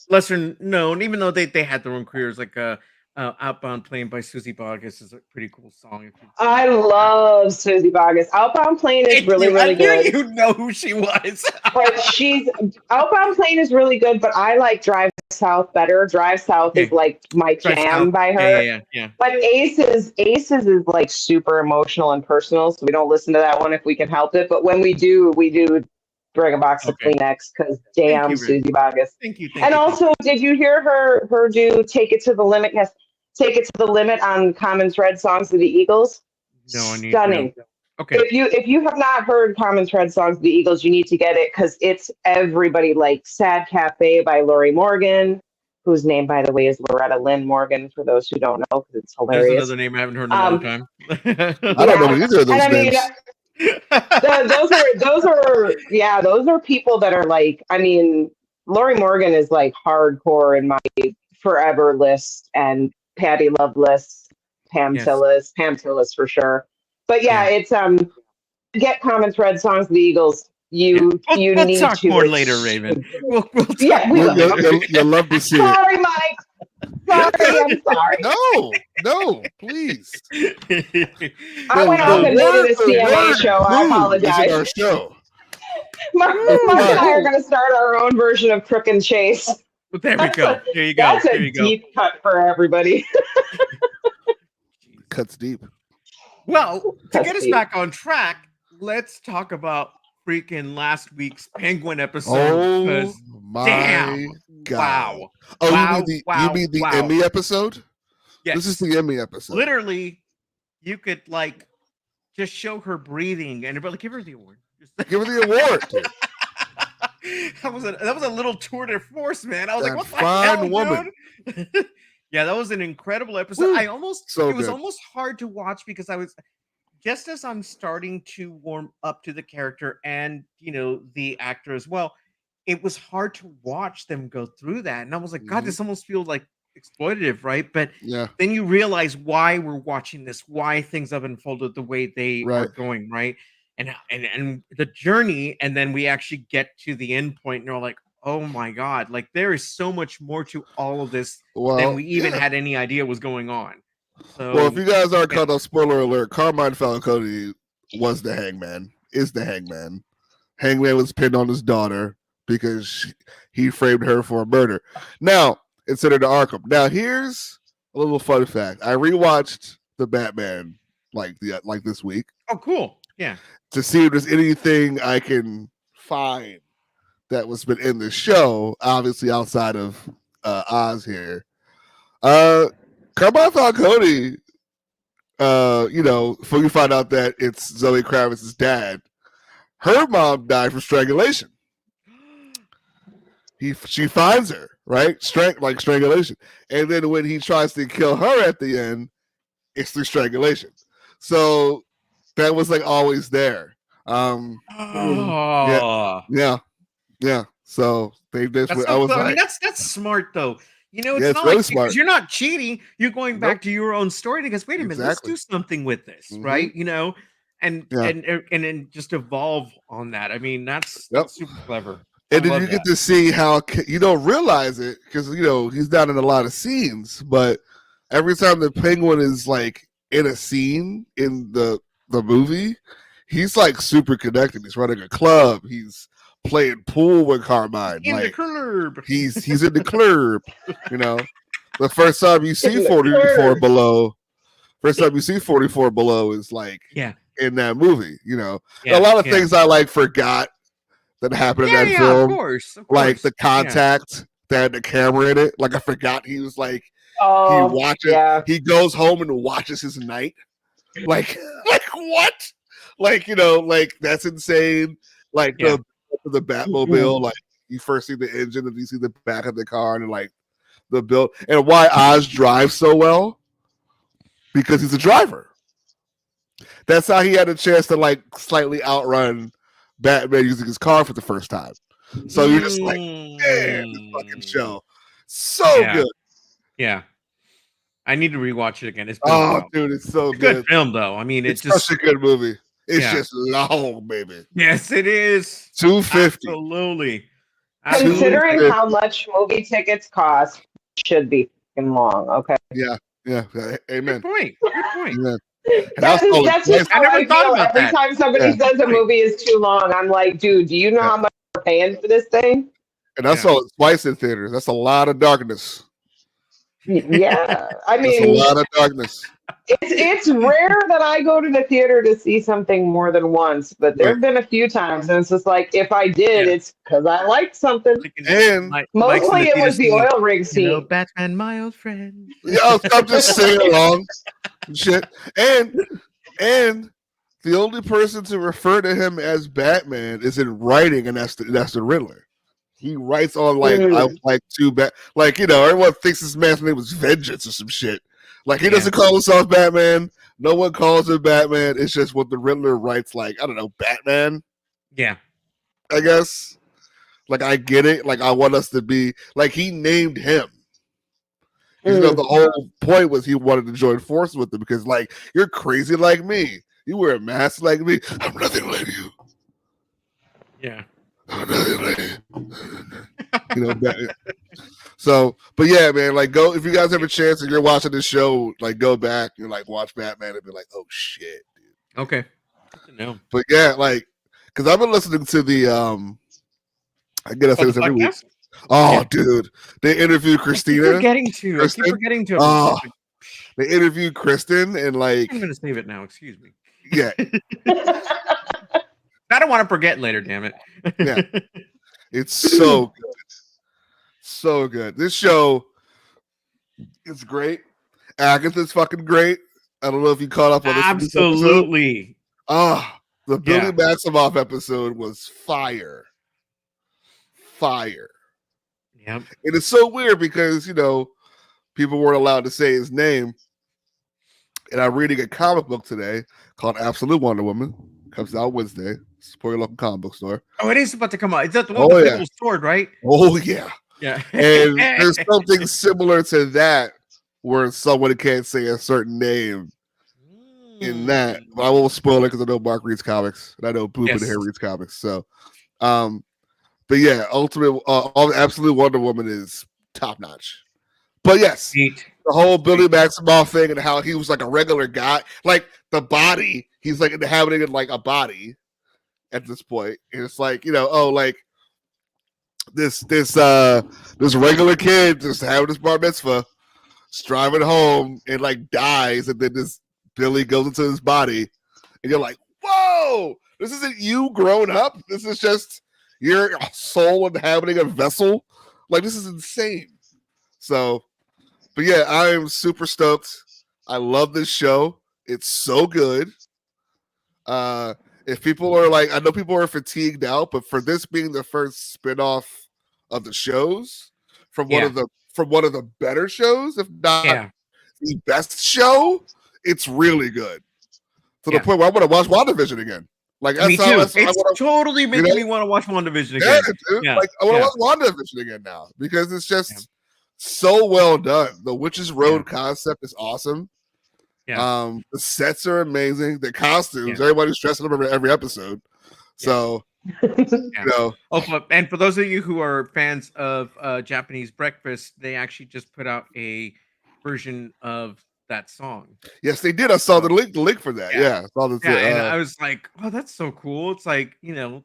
lesser known, even though they had their own careers, like Outbound Plane by Susie Boggess is a pretty cool song. If you I love Susie Boggess. Outbound Plane is Thank really, you. really I knew good. you'd know who she was. But Outbound Plane is really good, but I like Drive South better. Drive South is Okay. like my Drive jam South. by her. Yeah. But Aces is like super emotional and personal, so we don't listen to that one if we can help it. But when we do bring a box of Okay. Kleenex because Thank damn you, Susie Rick. Boggess. Thank you. And also, did you hear her do Take It to the Limit? Yes, Take It to the Limit on Common's Red Songs of the Eagles. No, I need Stunning. to know. Okay. If you have not heard Common's Red Songs of the Eagles, you need to get it because it's everybody, like Sad Cafe by Lori Morgan, whose name, by the way, is Loretta Lynn Morgan, for those who don't know, because it's There's hilarious. another name I haven't heard in a long time. I don't know either of those names. Those are people that are like, I mean, Lori Morgan is like hardcore in my forever list, and Patty Loveless, Pam Yes. Tillis for sure. But it's get Common Thread Songs of the Eagles. You We'll need talk to more later, Raven. We'll talk Yeah, we more will. later. You'll love to see it. Sorry, Mike. Sorry, I'm sorry. No, please. I went off and made it a CMA show. I Is apologize. our show. Mike and I are going to start our own version of Crook and Chase. There we go. There you go. That's There a you go. deep cut for everybody. Cuts deep. Well, to That's get us deep. back on track, let's talk about freaking last week's Penguin episode. Oh 'cause my damn. God. Wow. Oh, Wow, you mean the wow. Emmy episode? Yes. This is the Emmy episode. Literally, you could like just show her breathing and like give her the award. Just Give her the award. that was a little tour de force, man. I was like, That what the fine hell, woman. dude? Yeah, that was an incredible episode. Woo. It was Good. almost hard to watch because I was just as I'm starting to warm up to the character and the actor as well. It was hard to watch them go through that, and I was like, God, this almost feels like exploitative, right? But Yeah. then you realize why we're watching this, why things have unfolded the way they are going, right? And the journey, and then we actually get to the end point, and you're like, oh my God, like there is so much more to all of this than we even had any idea was going on. So, well, if you guys aren't caught up, spoiler alert, Carmine Falcone was the hangman, is the hangman. Hangman was pinned on his daughter because he framed her for a murder. Now, instead of the Arkham. Now, here's a little fun fact. I rewatched the Batman like this week. Oh, cool. Yeah. To see if there's anything I can find that was been in the show, obviously outside of Oz here. Carmine Falcone, before you find out that it's Zoe Kravitz's dad, her mom died from strangulation. She finds her, right? Strangulation. And then when he tries to kill her at the end, it's through strangulation. So that was like always there. Yeah. So they just that's smart though. It's it's not really like smart. because you're not cheating, you're going back to your own story because wait a minute, let's do something with this, right? And just evolve on that. I mean, that's super clever. And then you get to see how you don't realize it because he's not in a lot of scenes, but every time the Penguin is like in a scene in the movie, he's like super connected. He's running a club. He's playing pool with Carmine. The club. He's in the club. The first time you see 44 Below, is like in that movie. A lot of things I like forgot that happened in that film. Of course. Like the contact that had the camera in it. Like I forgot he was like he goes home and watches his night. Like what? Like that's insane. Like the Batmobile, like you first see the engine and you see the back of the car and like the build, and why Oz drives so well because he's a driver. That's how he had a chance to like slightly outrun Batman using his car for the first time. So you're just like, man, this fucking show so good. Yeah. I need to rewatch it again. It's been dude, it's so good film though. I mean, it's such a good movie. It's just long, baby. Yes, it is. 250. Absolutely. Considering how much movie tickets cost, should be fucking long. Okay. Yeah. Amen. Good point. Amen. And That's just I how never I thought feel about every that. time somebody says a movie is too long. I'm like, dude, do you know how much we're paying for this thing? And I saw it twice in theaters. That's a lot of darkness. Yeah, I That's a mean, lot of darkness. it's rare that I go to the theater to see something more than once, but there have been a few times, and it's just like if I did, it's because I liked something. And mostly it was the oil rig scene. You know, Batman, my old friend. Yeah, I'm just singing along and shit. And the only person to refer to him as Batman is in writing, and that's the Riddler. He writes on like I like too bad, like everyone thinks his man's name was Vengeance or some shit. Like he doesn't call himself Batman. No one calls him Batman. It's just what the Riddler writes, like I don't know, Batman. Yeah, I guess. Like I get it. Like I want us to be like he named him. The whole point was he wanted to join forces with him because like you're crazy like me. You wear a mask like me. I'm nothing like you. Yeah. I'm nothing like you. So, but yeah, man, like go if you guys have a chance and you're watching this show, like go back and like watch Batman and be like, oh shit, dude. Okay. Good to know. But yeah, like because I've been listening to the I get to say this every week. Oh, dude, they interviewed Christina. I keep forgetting to. Oh, they interviewed Kristen and like I'm gonna save it now. Excuse me. Yeah. I don't want to forget later. Damn it. Yeah. It's so good. So good. This show is great. Agatha's fucking great. I don't know if you caught up on this. Absolutely. The Billy Maximoff episode was fire. Fire. Yep. And it's so weird because, people weren't allowed to say his name. And I'm reading a comic book today called Absolute Wonder Woman. Comes out Wednesday. Support your local comic book store. Oh, it is about to come out. Is that the one with the sword, right? Oh, yeah. Yeah. And there's something similar to that where someone can't say a certain name in that. But I won't spoil it because I know Mark reads comics. And I know Boop in here reads comics. So, but yeah, Absolute Wonder Woman is top notch. But yes, the whole Billy Maximoff thing and how he was like a regular guy, like the body, he's like inhabiting like a body at this point. And it's like, like this regular kid just having this bar mitzvah, driving home and like dies, and then this Billy goes into his body, and you're like, whoa, this isn't you grown up. This is just your soul inhabiting a vessel. Like, this is insane. So, but yeah, I am super stoked. I love this show. It's so good. If people are like, I know people are fatigued out, but for this being the first spinoff of the shows from one of the better shows, if not the best show, it's really good. To the point where I want to watch WandaVision again. Like, me too. It's totally making me want to watch WandaVision again. Yeah, dude. Yeah. Like, I want to watch WandaVision again now because it's just so well done. The Witch's Road concept is awesome. Yeah. The sets are amazing. The costumes, everybody's dressing up every episode. So, and for those of you who are fans of Japanese breakfast, they actually just put out a version of that song. Yes, they did. I saw the link for that. Yeah. And I was like, oh, that's so cool. It's like,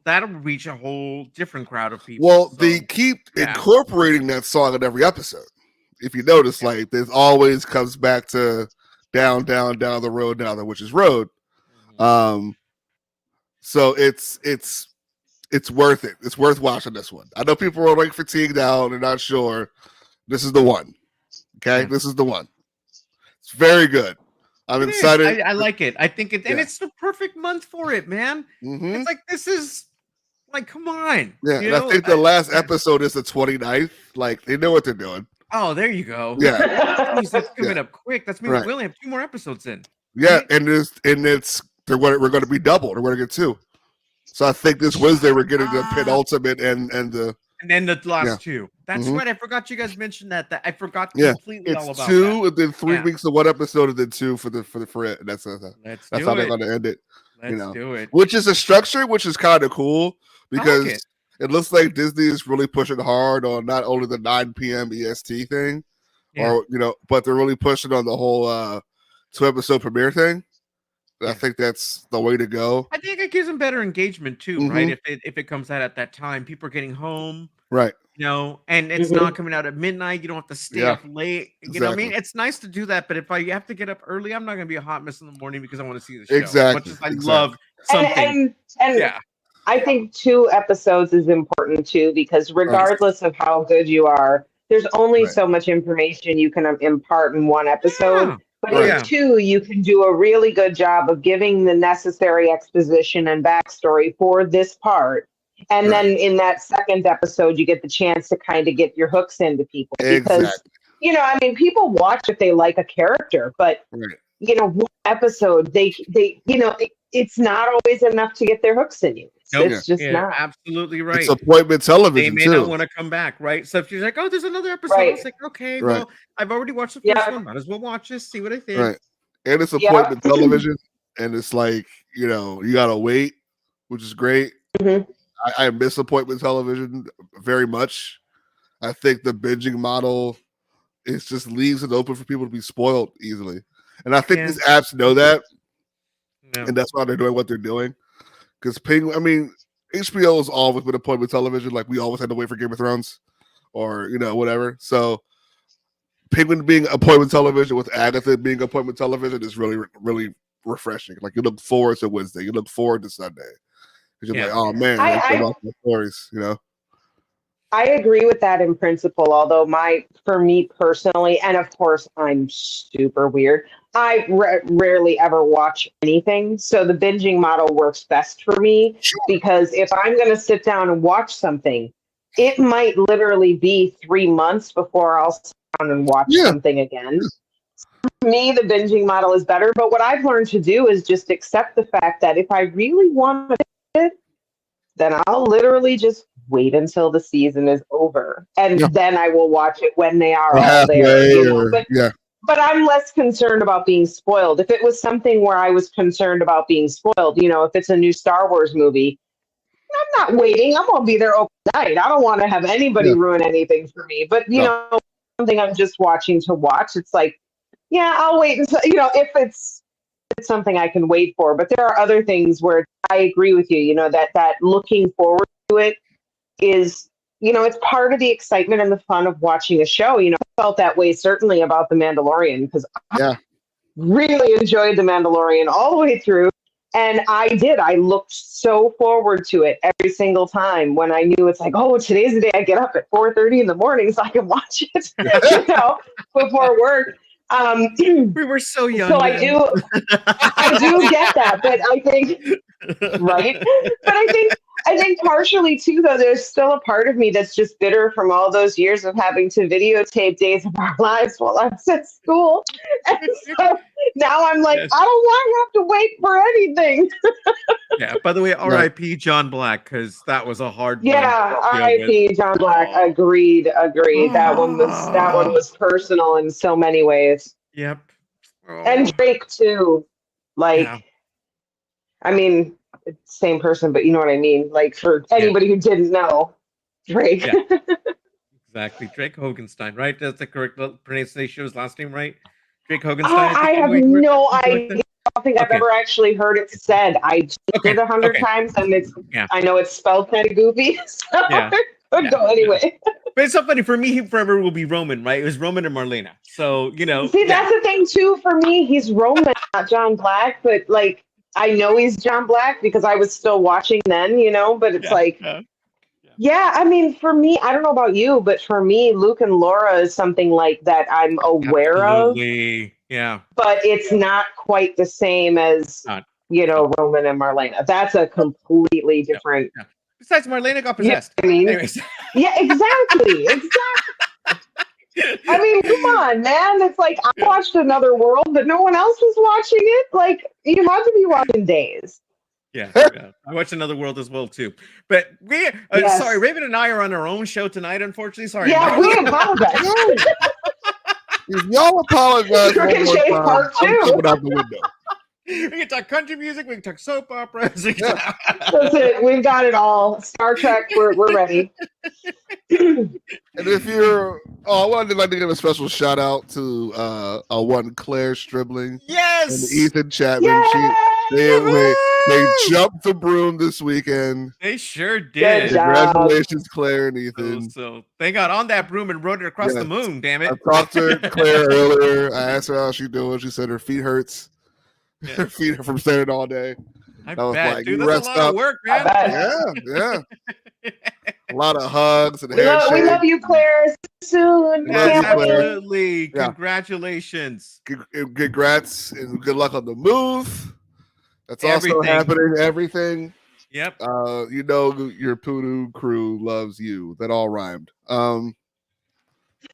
that'll reach a whole different crowd of people. Well, they keep incorporating that song in every episode. If you notice, like, there's always comes back to down the road, down the Witch's Road. So it's worth it. It's worth watching this one. I know people are like fatigued out and not sure. This is the one. Okay, this is the one. It's very good. I'm excited. I like it. I think it, and it's the perfect month for it, man. Mm-hmm. It's like this is like, come on. Yeah, and I think the last episode is the 29th. Like, they know what they're doing. Oh, there you go. Yeah, that's coming up quick. That's means we only have 2 more episodes in. Yeah, right? and we're going to be double. We're going to get 2. So I think this Wednesday we're getting the penultimate and then the last 2. That's right. I forgot you guys mentioned that. I forgot completely all about 2 and then 3 weeks of 1 episode and then 2 for it. And that's how they're going to end it. Let's do it. Which is a structure, which is kind of cool because it looks like Disney is really pushing hard on not only the 9 p.m. EST thing, or but they're really pushing on the whole 2-episode premiere thing. I think that's the way to go. I think it gives them better engagement too, right? If it comes out at that time, people are getting home, right? And it's not coming out at midnight. You don't have to stay up late. You know what I mean? It's nice to do that, but if you have to get up early, I'm not going to be a hot mess in the morning because I want to see the show. Exactly. As much as I love something. And I think 2 episodes is important too, because regardless of how good you are, there's only so much information you can impart in 1 episode. But in 2, you can do a really good job of giving the necessary exposition and backstory for this part. And then in that 2nd episode, you get the chance to kind of get your hooks into people. Because, people watch if they like a character, but, 1 episode, they it's not always enough to get their hooks in you. It's just not. Absolutely right. It's appointment television, they may not want to come back, right? So if you're like, oh, there's another episode, I was like, okay, well, I've already watched the first one. Might as well watch this, see what I think. Right. And it's appointment television, and it's like, you gotta wait, which is great. I miss appointment television very much. I think the binging model just leaves it open for people to be spoiled easily. And I think these apps know that. And that's why they're doing what they're doing. Because HBO has always been appointment television. Like, we always had to wait for Game of Thrones or, whatever. So Penguin being appointment television with Agatha being appointment television is really, really refreshing. Like, you look forward to Wednesday. You look forward to Sunday. Because you're like, oh, man, I watch my stories, I agree with that in principle, although for me personally, and of course I'm super weird, I rarely ever watch anything. So the binging model works best for me because if I'm going to sit down and watch something, it might literally be 3 months before I'll sit down and watch something again. For me, the binging model is better. But what I've learned to do is just accept the fact that if I really want to it, then I'll literally just wait until the season is over, and then I will watch it when they are all there. But I'm less concerned about being spoiled. If it was something where I was concerned about being spoiled, if it's a new Star Wars movie, I'm not waiting. I'm gonna be there overnight. I don't want to have anybody ruin anything for me. But something I'm just watching to watch, it's like, I'll wait until if it's something I can wait for. But there are other things where I agree with you. That looking forward to it is, it's part of the excitement and the fun of watching a show. I felt that way certainly about The Mandalorian because I really enjoyed The Mandalorian all the way through. And I looked so forward to it every single time when I knew it's like, oh, today's the day I get up at 4:30 in the morning so I can watch it, before work. We were so young. So I do get that, but I think, right? But I think partially too, though, there's still a part of me that's just bitter from all those years of having to videotape Days of Our Lives while I was at school. And so now I'm like, I don't want to have to wait for anything. By the way, R.I.P. John Black, because that was a hard one. R.I.P. John Black. Agreed. That one was personal in so many ways. Yep. And Drake too. Same person, but you know what I mean? Like, for anybody who didn't know, Drake. Exactly. Drake Hogenstein, right? That's the correct pronunciation of his last name, right? Drake Hogenstein? I have no idea. I don't think I've ever actually heard it said. I did it 100 times, and I know it's spelled kind of goofy, so could go anyway. But it's so funny. For me, he forever will be Roman, right? It was Roman and Marlena. So, See, that's the thing, too, for me. He's Roman, not John Black, but, I know he's John Black because I was still watching then, but it's for me, I don't know about you, but for me, Luke and Laura is something like that I'm aware of. Yeah. But it's not quite the same as, Roman and Marlena. That's a completely different. Yeah. Besides, Marlena got possessed. Anyways. Yeah, exactly. Come on, man. It's like I watched Another World, but no one else was watching it. Like, you have to be watching Days. Yeah. I watched Another World as well, too. But sorry, Raven and I are on our own show tonight, unfortunately. Sorry. Yeah, we apologize. If y'all apologize, Part 2. I'm coming out the window. We can talk country music. We can talk soap operas. We can Yeah. talk- That's it. We've got it all. Star Trek. We're ready. And if you're, I wanted to give a special shout out to one Claire Stribling and Yes. Ethan Chapman. Yay! They jumped the broom this weekend. They sure Good did. job. Congratulations, Claire and Ethan. So they got on that broom and rode it across the Yes. moon. Damn it! I talked to Claire earlier. I asked her how she's doing. She said her feet hurts. Yeah. Her feet are from standing all day. I That was bet, like, dude. you That's a rest lot up. of work, I man. bet. Yeah. A lot of hugs and We handshakes. love you, Claire. Soon. We love you, Can't Claire. wait. Absolutely. Yeah. Congratulations. Congrats and good luck on the move. That's also Everything. happening. Everything. Yep. You know your PooDoo crew loves you. That all rhymed.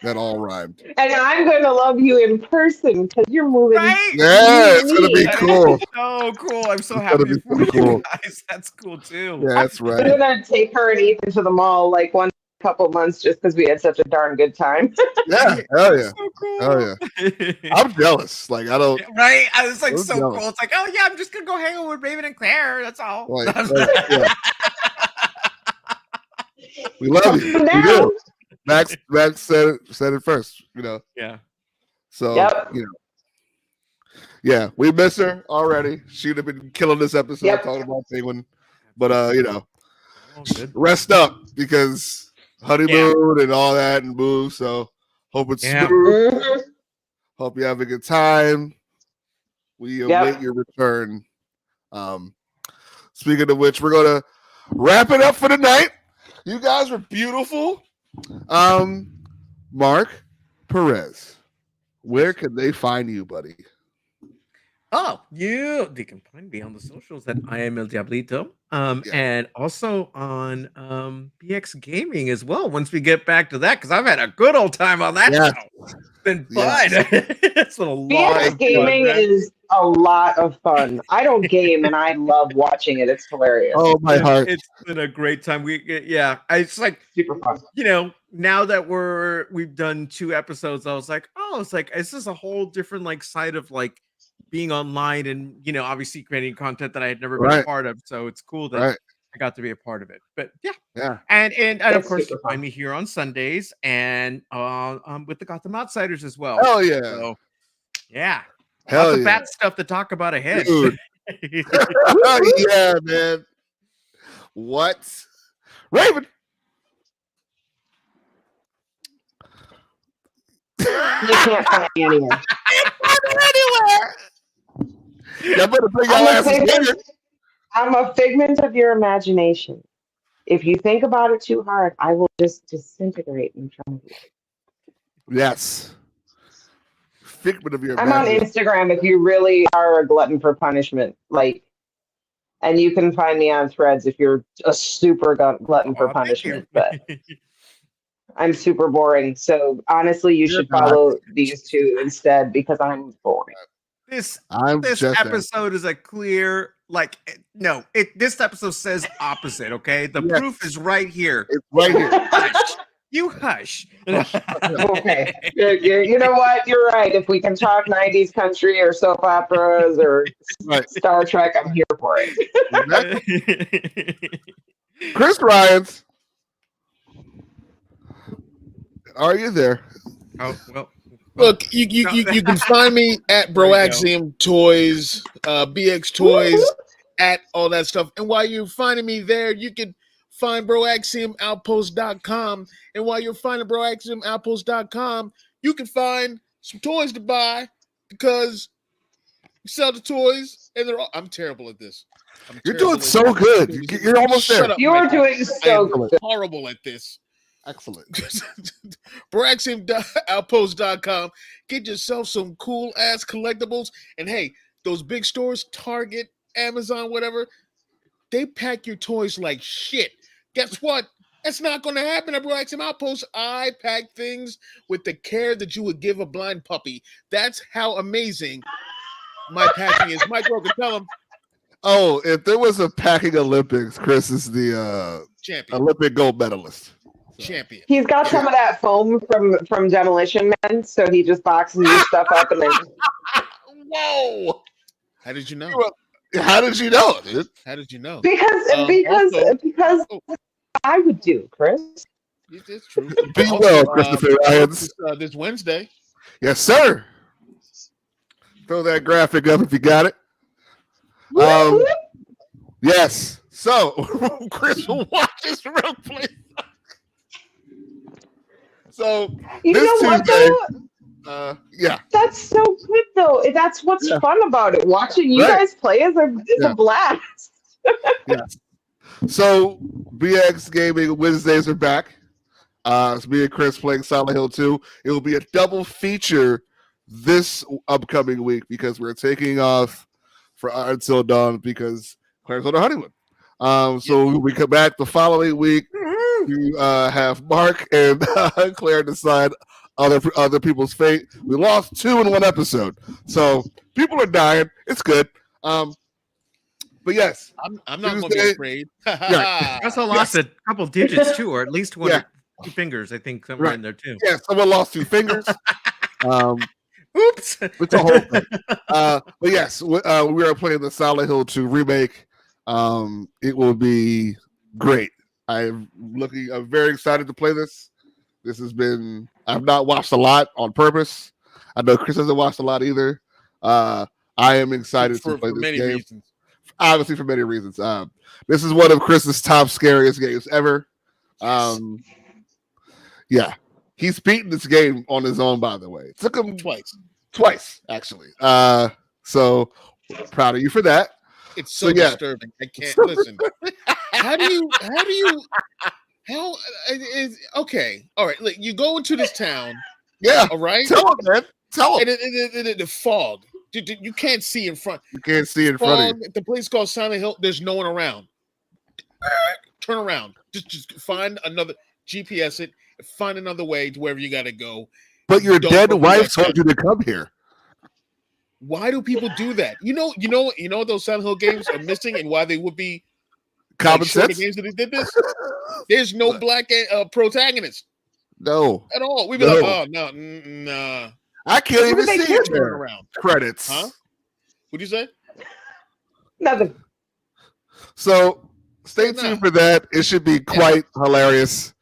That all rhymed. And I'm going to love you in person because you're moving. Right? Yeah, it's gonna be That is cool. so cool. I'm so It's happy gonna be for so you cool. guys. That's cool too. Yeah, that's I'm right. going to take her and Ethan to the mall like one couple months just because we had such a darn good time. Yeah, hell yeah. So cool. Hell yeah. I'm jealous. Like I don't Right? I was like I'm so jealous. cool. It's like, oh yeah, I'm just gonna go hang out with Raven and Claire. That's all. yeah. We love you. We Now. do. Max said it first, Yeah. So Yep. Yeah, we miss her already. She'd have been killing this episode Yep. talking about Penguin. But Oh, good. rest up because honeymoon and all that and move. So hope it's Yeah. smooth. Mhm. Hope you have a good time. We await Yep. your return. Speaking of which, we're gonna wrap it up for the night. You guys were beautiful. Mark Perez, where can they find you, buddy? Oh, they can find me on the socials at I am El Diablito. Yeah. And also on BX Gaming as well. Once we get back to that, because I've had a good old time on that Yes. show. It's been fun. Yes. It's been a lot BX of fun, gaming man. is a lot of fun. I don't game and I love watching it. It's hilarious. Oh my heart. It's been a great time. It's like, Super fun. now that we've done 2 episodes, I was like, this is a whole different like side of like being online and obviously creating content that I had never been a Right. part of. So it's cool that Right. I got to be a part of it. But yeah. Yeah. And of That's course super you find fun. me here on Sundays and with the Gotham Outsiders as well. Hell yeah. So yeah. Hell Lots of yeah. bad stuff to talk about ahead. Dude. Yeah, man. What? Raven. You can't find me anywhere. Y'all better bring your I'm a asses here. figment- I'm a figment of your imagination. If you think about it too hard, I will just disintegrate in front of you. Yes. Figment of your I'm on imagination. Instagram if you really are a glutton for punishment. And you can find me on Threads if you're a super glutton for Aw, thank you. punishment. But I'm super boring. So honestly, you You're should not. follow these two instead because I'm boring. This I'm this just episode is a clear this episode says opposite. Okay, the Yes. proof is right here. It's right here. Hush. You hush. Okay. You know what? You're right. If we can talk 90s country or soap operas or Right. Star Trek, I'm here for it. Chris Ryans. Are you there? Oh well. Look, you can find me at There we go. Broaxium Toys, BX Toys, at all that stuff. And while you're finding me there, you can find BroaxiumOutpost.com. And while you're finding BroaxiumOutpost.com, you can find some toys to buy because we sell the toys and I'm terrible at this. You're doing so good. You're almost Shut there. up, You are Mike. doing I so am good. horrible at this. Excellent. BroaxiumOutpost.com. Get yourself some cool ass collectibles. And hey, those big stores, Target, Amazon, whatever, they pack your toys like shit. Guess what? That's not going to happen at Broaxium Outpost. I pack things with the care that you would give a blind puppy. That's how amazing my packing is. Mike Rogan, tell him. Oh, if there was a packing Olympics, Chris is the Champion. Olympic gold medalist. Champion. He's got some of that foam from Demolition Man, so he just boxes your stuff up and then Whoa! How did you know? How did you know, dude? How did you know? Because I would do, Chris. It's true. Be well, Christopher Ryans. This Wednesday. Yes, sir. Throw that graphic up if you got it. Yes. So, Chris will watch this real quick. So, you this know Tuesday, what, though? Yeah. That's so good, though. That's what's fun about it. Watching you guys play is a blast. Yes. So, BX Gaming Wednesdays are back. It's me and Chris playing Silent Hill 2. It will be a double feature this upcoming week because we're taking off for Until Dawn because Claire's on her honeymoon. So we come back the following week to have Mark and Claire decide other people's fate. We lost 2 in one episode, so people are dying. It's good. But yes, I'm not going to be afraid. I also lost a couple digits too, or at least one. 2 fingers, I think, somewhere in there too. Yeah, someone lost 2 fingers. Oops. It's a whole thing. But yes, we are playing the Silent Hill 2 remake. It will be great. I'm very excited to play this. I've not watched a lot on purpose. I know Chris hasn't watched a lot either. I am excited to play this game. Reasons. Obviously, for many reasons. This is one of Chris's top scariest games ever. Yeah, he's beaten this game on his own. By the way, it took him twice actually. So proud of you for that. It's so disturbing. I can't listen. Okay. All right. Look, you go into this town. Yeah. All right. Tell him, man. Tell him. And the fog. You can't see in front. You can't see in front of you. The place called Silent Hill. There's no one around. Turn around. Just find another GPS it. Find another way to wherever you got to go. But your dead wife told you to come here. Why do people do that? You know those Silent Hill games are missing, and why they would be common sense games that they did this. There's no black protagonist. No, at all. We'd be like, oh no, nah. I can't even see it around credits. Huh? What'd you say? Nothing. So stay tuned for that. It should be quite hilarious.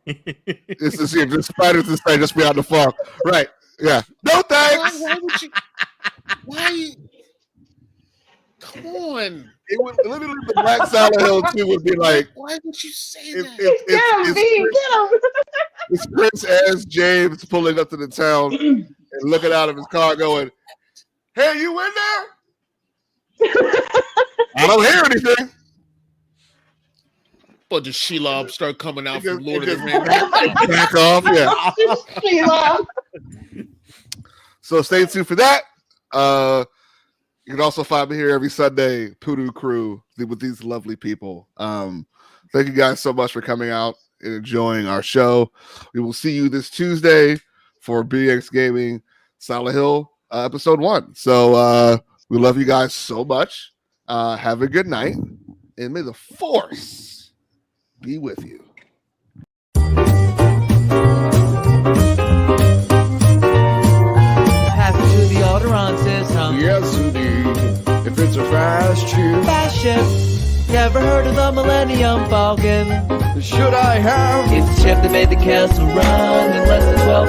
This is just spiders inside just beyond the fog. Right. Yeah. No thanks. Why would you? Why? Come on. It would literally the Black Silent Hill 2 would be like. Why would you say that? Get him. It's Prince as James pulling up to the town and looking out of his car, going, "Hey, you in there? I don't hear anything." But the Shelob start coming out from Lord of the Rings. Back off, yeah. Shelob. So stay tuned for that. You can also find me here every Sunday, PooDoo Croo, with these lovely people. Thank you guys so much for coming out and enjoying our show. We will see you this Tuesday for BX Gaming Silent Hill episode 1. So we love you guys so much. Have a good night, and may the Force be with you. Passing through the Alderances, huh? Yes, indeed. If it's a fast ship. Fast ship. Never heard of the Millennium Falcon. Should I have? It's the ship that made the castle run in less than 12